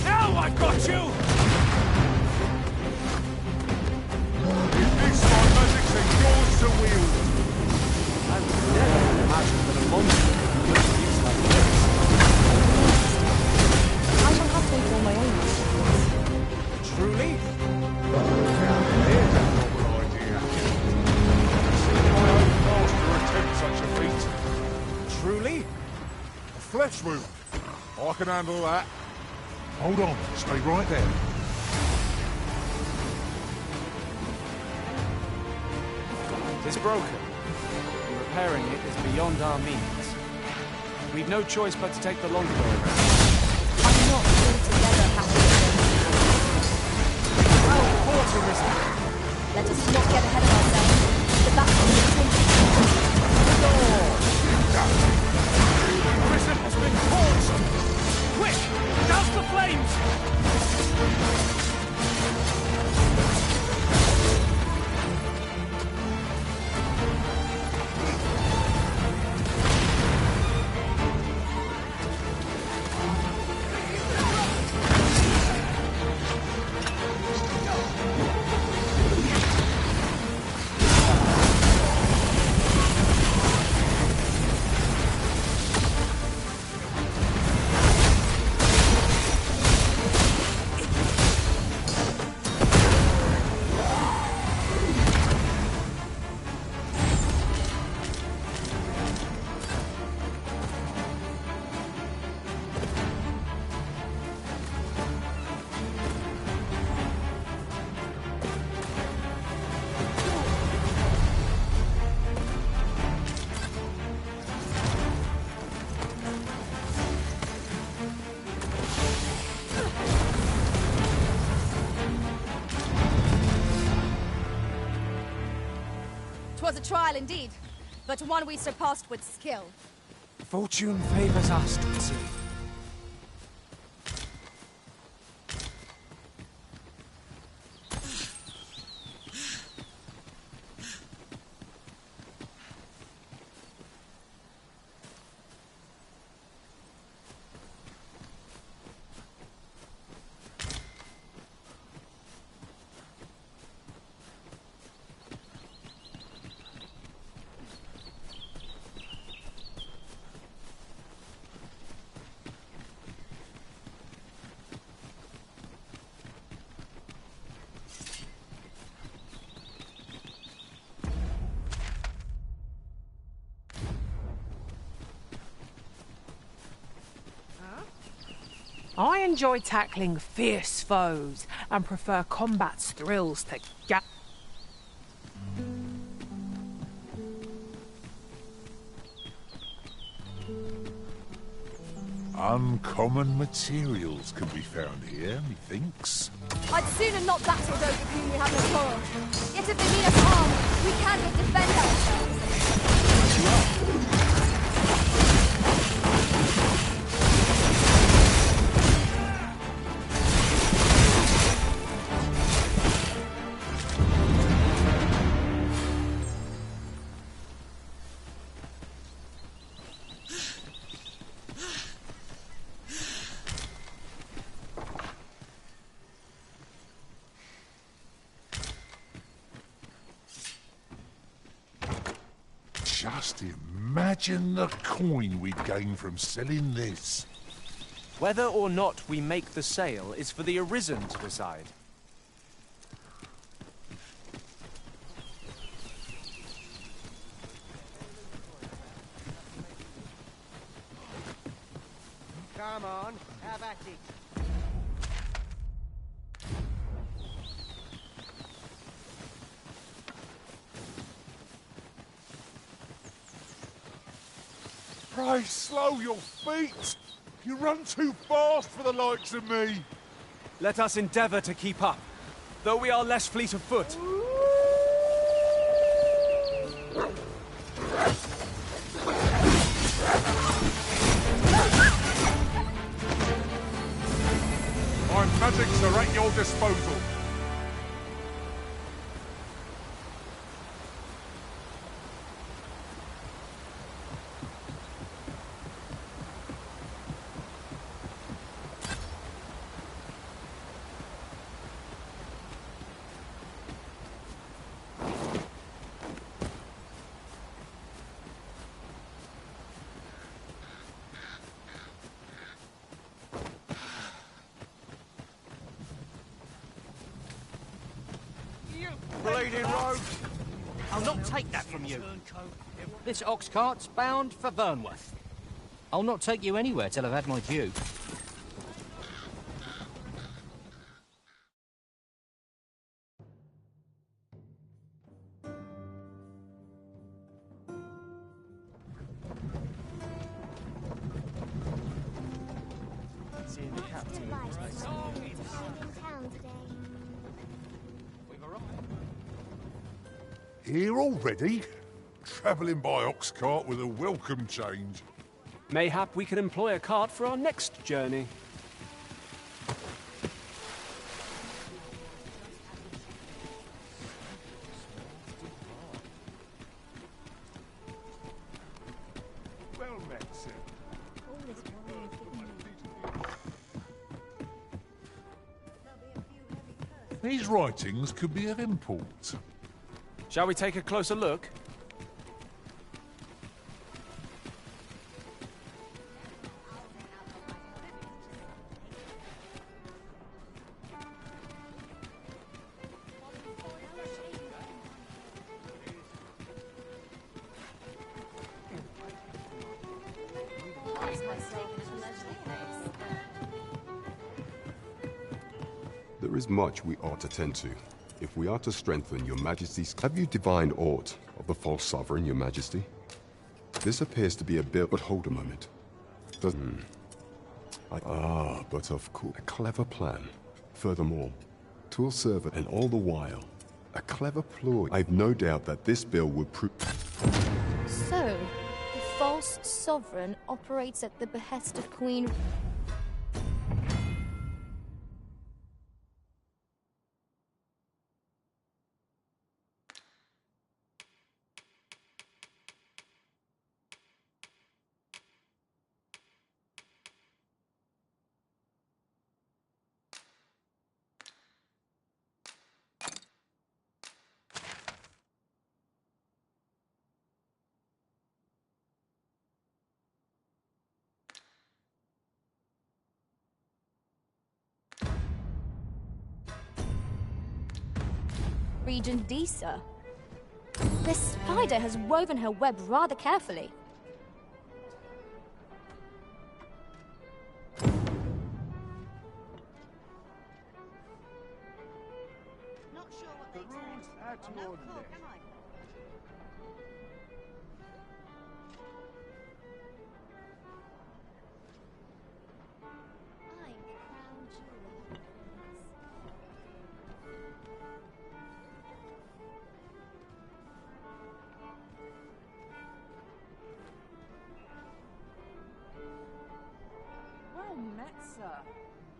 Speaker 10: Now I've got you!
Speaker 12: This my magic's ain't yours to wield.
Speaker 7: I would never imagine that a monster could use things like this.
Speaker 6: I shall have to make all my own.
Speaker 10: Truly?
Speaker 12: Here's a novel idea. See my own master attempt such a feat.
Speaker 10: Truly?
Speaker 12: A flesh wound. I can handle that.
Speaker 22: Hold on, stay right there.
Speaker 7: It is broken. And repairing it is beyond our means. We've no choice but to take the longer way around.
Speaker 6: I'm not altogether happy with Let us not get ahead of ourselves. The battle will
Speaker 10: The prison has been torched! Quick! Douse the flames!
Speaker 6: Was a trial indeed, but one we surpassed with skill.
Speaker 10: Fortune favors us, Twinsy.
Speaker 11: I enjoy tackling fierce foes and prefer combat's thrills to
Speaker 22: Uncommon materials can be found here, methinks.
Speaker 6: I'd sooner not battle those with whom we have no quarrel. Yet if they mean us harm, we can but defend ourselves.
Speaker 22: Just imagine the coin we'd gain from selling this.
Speaker 7: Whether or not we make the sale is for the Arisen to decide.
Speaker 2: Come on, have at it.
Speaker 22: Pray slow your feet! You run too fast for the likes of me!
Speaker 7: Let us endeavour to keep up, though we are less fleet of foot.
Speaker 22: My magics are at your disposal.
Speaker 15: Bleeding rogue! I'll not take that from you. This ox cart's bound for Vernworth. I'll not take you anywhere till I've had my due.
Speaker 22: Here already? Travelling by ox cart with a welcome change.
Speaker 7: Mayhap we can employ a cart for our next journey.
Speaker 22: Well met, sir. These writings could be of import.
Speaker 7: Shall we take a closer look?
Speaker 18: There is much we ought to tend to. If we are to strengthen your majesty's... Have you divined aught of the false sovereign, your majesty? This appears to be a bill... But hold a moment. But of course, a clever plan. Furthermore, twill serve it, and all the while, a clever ploy. I've no doubt that this bill would prove...
Speaker 6: So, the false sovereign operates at the behest of Queen... Regent Disa. This spider has woven her web rather carefully.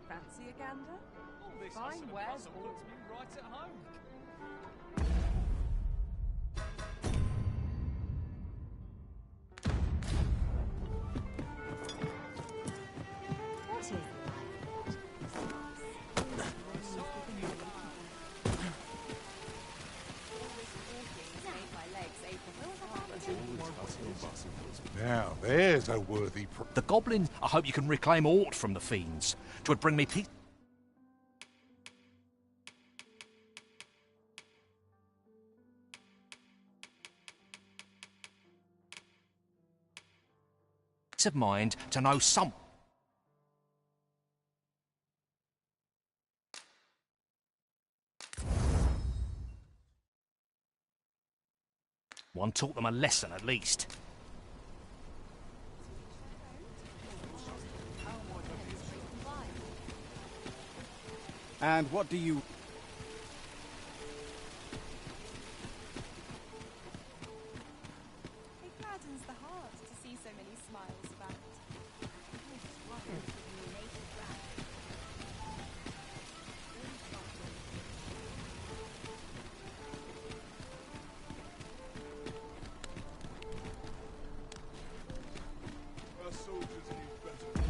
Speaker 14: Fancy a gander?
Speaker 8: All this
Speaker 14: Fine
Speaker 8: hustle and
Speaker 14: wares
Speaker 8: bustle puts me right at home.
Speaker 14: What is it?
Speaker 22: Now, there's a worthy...
Speaker 15: The goblins. I hope you can reclaim aught from the fiends. 'Twould bring me peace. Of mind to know some. One taught them a lesson at least.
Speaker 7: And what do you...
Speaker 14: It gladdens the heart to see so many smiles about.
Speaker 12: Our soldiers need better.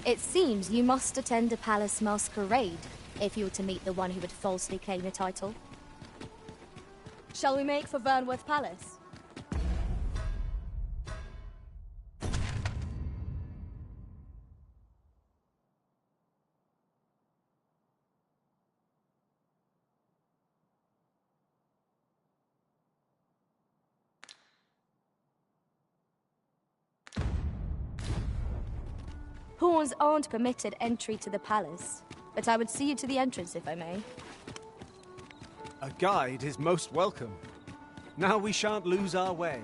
Speaker 6: It seems you must attend a palace masquerade if you were to meet the one who would falsely claim the title. Shall we make for Vernworth Palace? Pawns aren't permitted entry to the palace, but I would see you to the entrance if I may.
Speaker 7: A guide is most welcome. Now we shan't lose our way.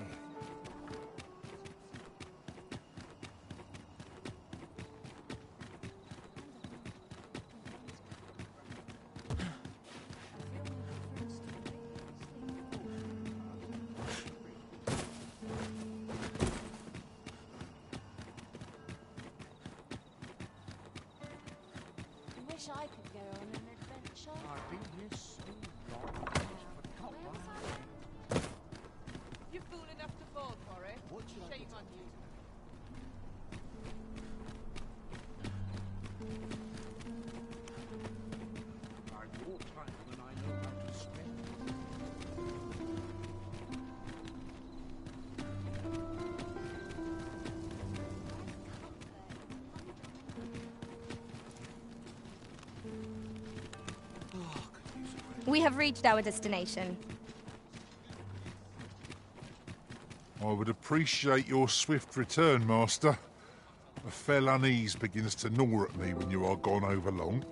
Speaker 3: I could go on an adventure.
Speaker 15: I've been here so long.
Speaker 11: You fool enough to fall for it? Shame on you.
Speaker 6: We have reached our destination.
Speaker 22: I would appreciate your swift return, Master. A fell unease begins to gnaw at me when you are gone over long.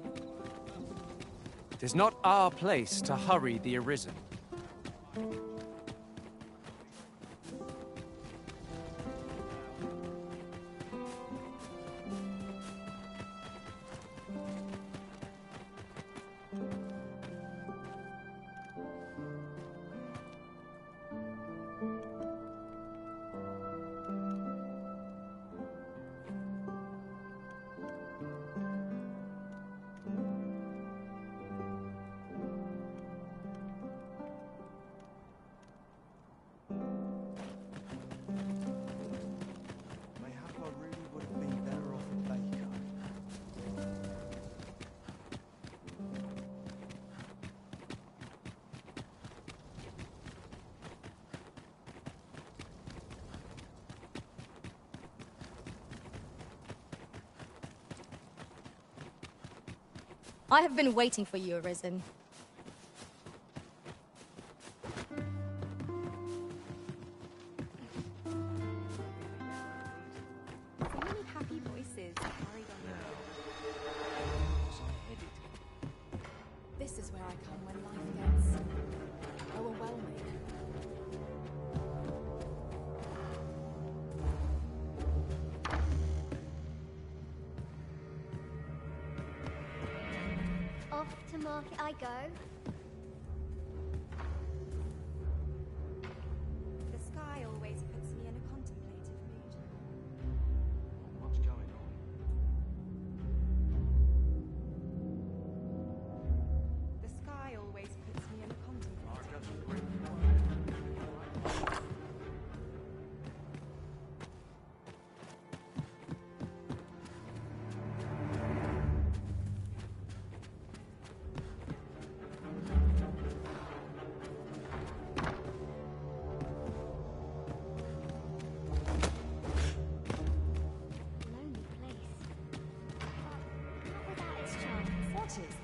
Speaker 7: It is not our place to hurry the Arisen.
Speaker 6: I have been waiting for you, Arisen.
Speaker 14: So many happy voices carried on the This is where I come when life gets overwhelming.
Speaker 17: Off to market I go.
Speaker 14: The sky always puts me in a contemplative mood.
Speaker 15: What's going on?
Speaker 14: The sky always puts me in a contemplative mood.
Speaker 17: Lonely place. Not without its charm.
Speaker 14: What is?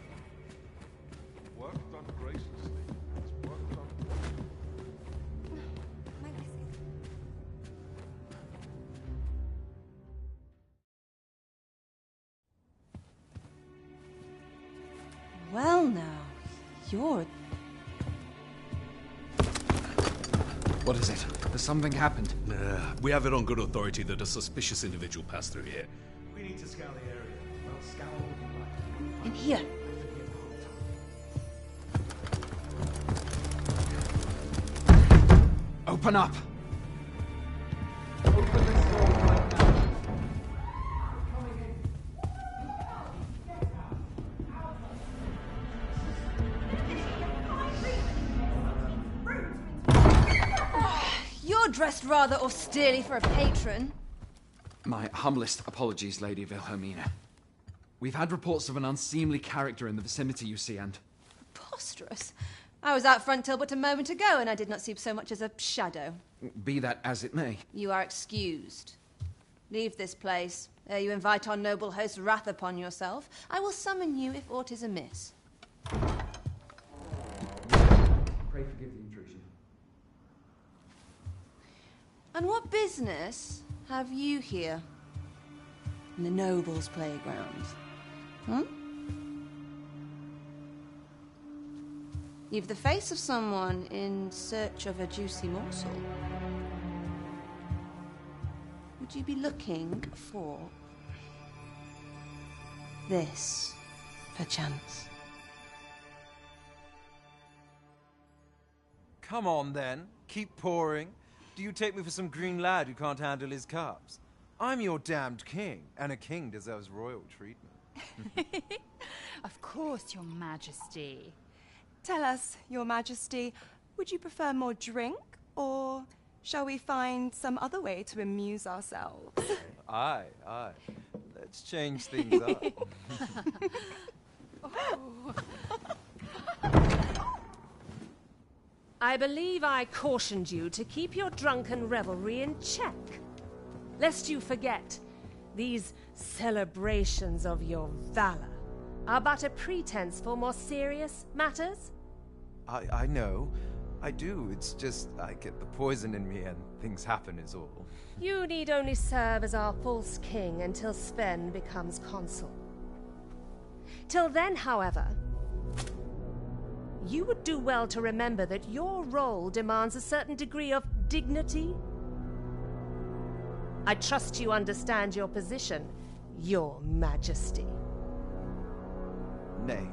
Speaker 12: Work done graciously. It's work done.
Speaker 14: My whiskers. Well now, you're...
Speaker 7: What is it? Has something happened?
Speaker 19: We have it on good authority that a suspicious individual passed through here.
Speaker 9: We need to scour the area. Well, scour what you like.
Speaker 14: In here.
Speaker 7: Open up!
Speaker 14: You're dressed rather austerely for a patron.
Speaker 7: My humblest apologies, Lady Wilhelmina. We've had reports of an unseemly character in the vicinity, you see, and...
Speaker 14: Preposterous. I was out front till but a moment ago, and I did not see so much as a shadow.
Speaker 7: Be that as it may.
Speaker 14: You are excused. Leave this place, ere you invite our noble host's wrath upon yourself. I will summon you if aught is amiss.
Speaker 7: Pray forgive the intrusion.
Speaker 14: And what business have you here? In the nobles' playground? Hmm? You've the face of someone in search of a juicy morsel. Would you be looking for this, perchance?
Speaker 1: Come on, then. Keep pouring. Do you take me for some green lad who can't handle his cups? I'm your damned king, and a king deserves royal treatment.
Speaker 23: Of course, Your Majesty.
Speaker 14: Tell us, Your Majesty, would you prefer more drink, or shall we find some other way to amuse ourselves?
Speaker 1: Aye. Let's change things up.
Speaker 24: I believe I cautioned you to keep your drunken revelry in check. Lest you forget, these celebrations of your valor are but a pretense for more serious matters.
Speaker 1: I know. I do. It's just I get the poison in me and things happen is all.
Speaker 24: You need only serve as our false king until Sven becomes consul. Till then, however, you would do well to remember that your role demands a certain degree of dignity. I trust you understand your position, Your Majesty.
Speaker 1: Nay,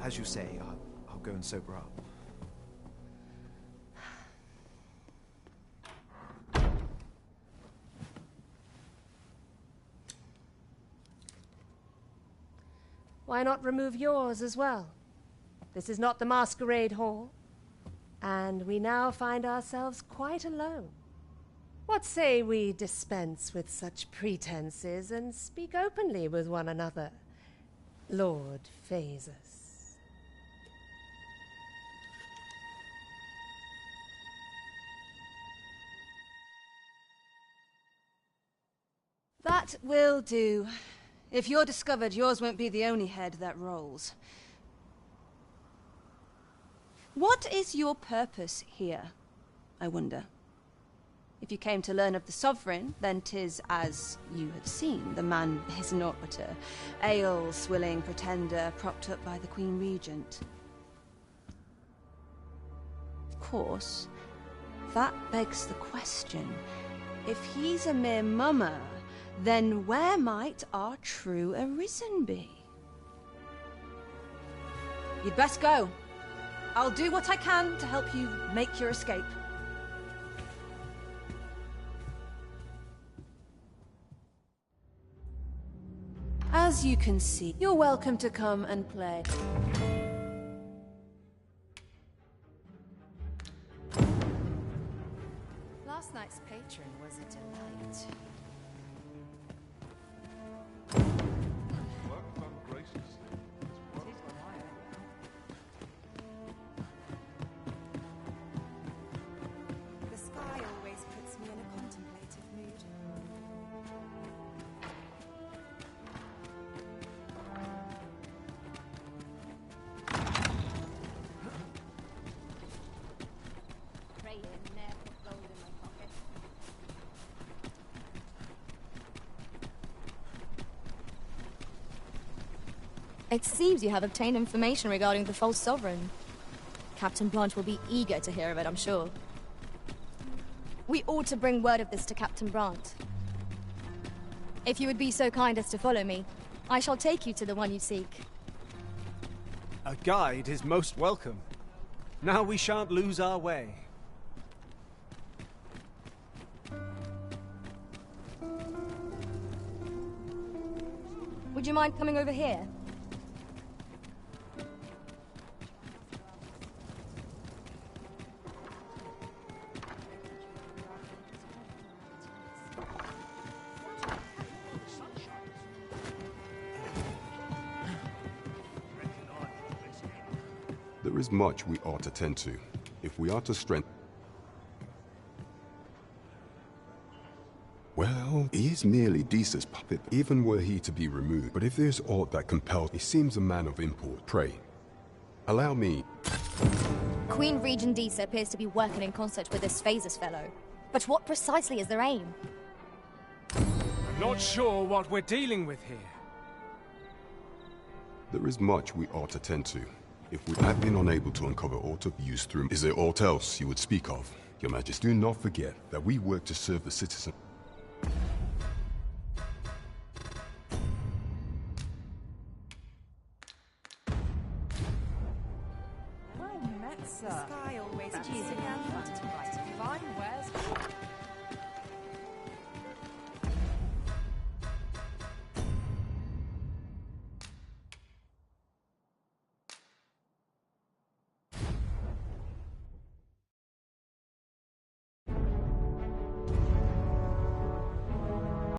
Speaker 1: as you say, I'll go and sober up.
Speaker 24: Why not remove yours as well? This is not the masquerade hall, and we now find ourselves quite alone. What say we dispense with such pretenses and speak openly with one another, Lord Phaesus?
Speaker 5: That will do. If you're discovered, yours won't be the only head that rolls. What is your purpose here, I wonder? If you came to learn of the Sovereign, then 'tis as you have seen. The man is naught but a ale-swilling pretender propped up by the Queen Regent. Of course, that begs the question. If he's a mere mummer, then where might our true Arisen be? You'd best go. I'll do what I can to help you make your escape. As you can see, you're welcome to come and play.
Speaker 13: Last night's patron was a delight.
Speaker 14: The sky always puts me in a contemplative mood.
Speaker 6: It seems you have obtained information regarding the false sovereign. Captain Branch will be eager to hear of it, I'm sure. We ought to bring word of this to Captain Branch. If you would be so kind as to follow me, I shall take you to the one you seek.
Speaker 7: A guide is most welcome. Now we shan't lose our way.
Speaker 6: Would you mind coming over here?
Speaker 18: There is much we ought to tend to, if we are to strengthen. Well, he is merely Disa's puppet, even were he to be removed. But if there's aught that compels, he seems a man of import. Pray, allow me.
Speaker 6: Queen Regent Disa appears to be working in concert with this Phaesus fellow. But what precisely is their aim?
Speaker 7: I'm not sure what we're dealing with here.
Speaker 18: There is much we ought to tend to, if we have been unable to uncover aught of use through. Is there aught else you would speak of, Your Majesty? Do not forget that we work to serve the citizen.
Speaker 11: Well met, sir.
Speaker 14: The sky always puts me in a
Speaker 11: Fine wares.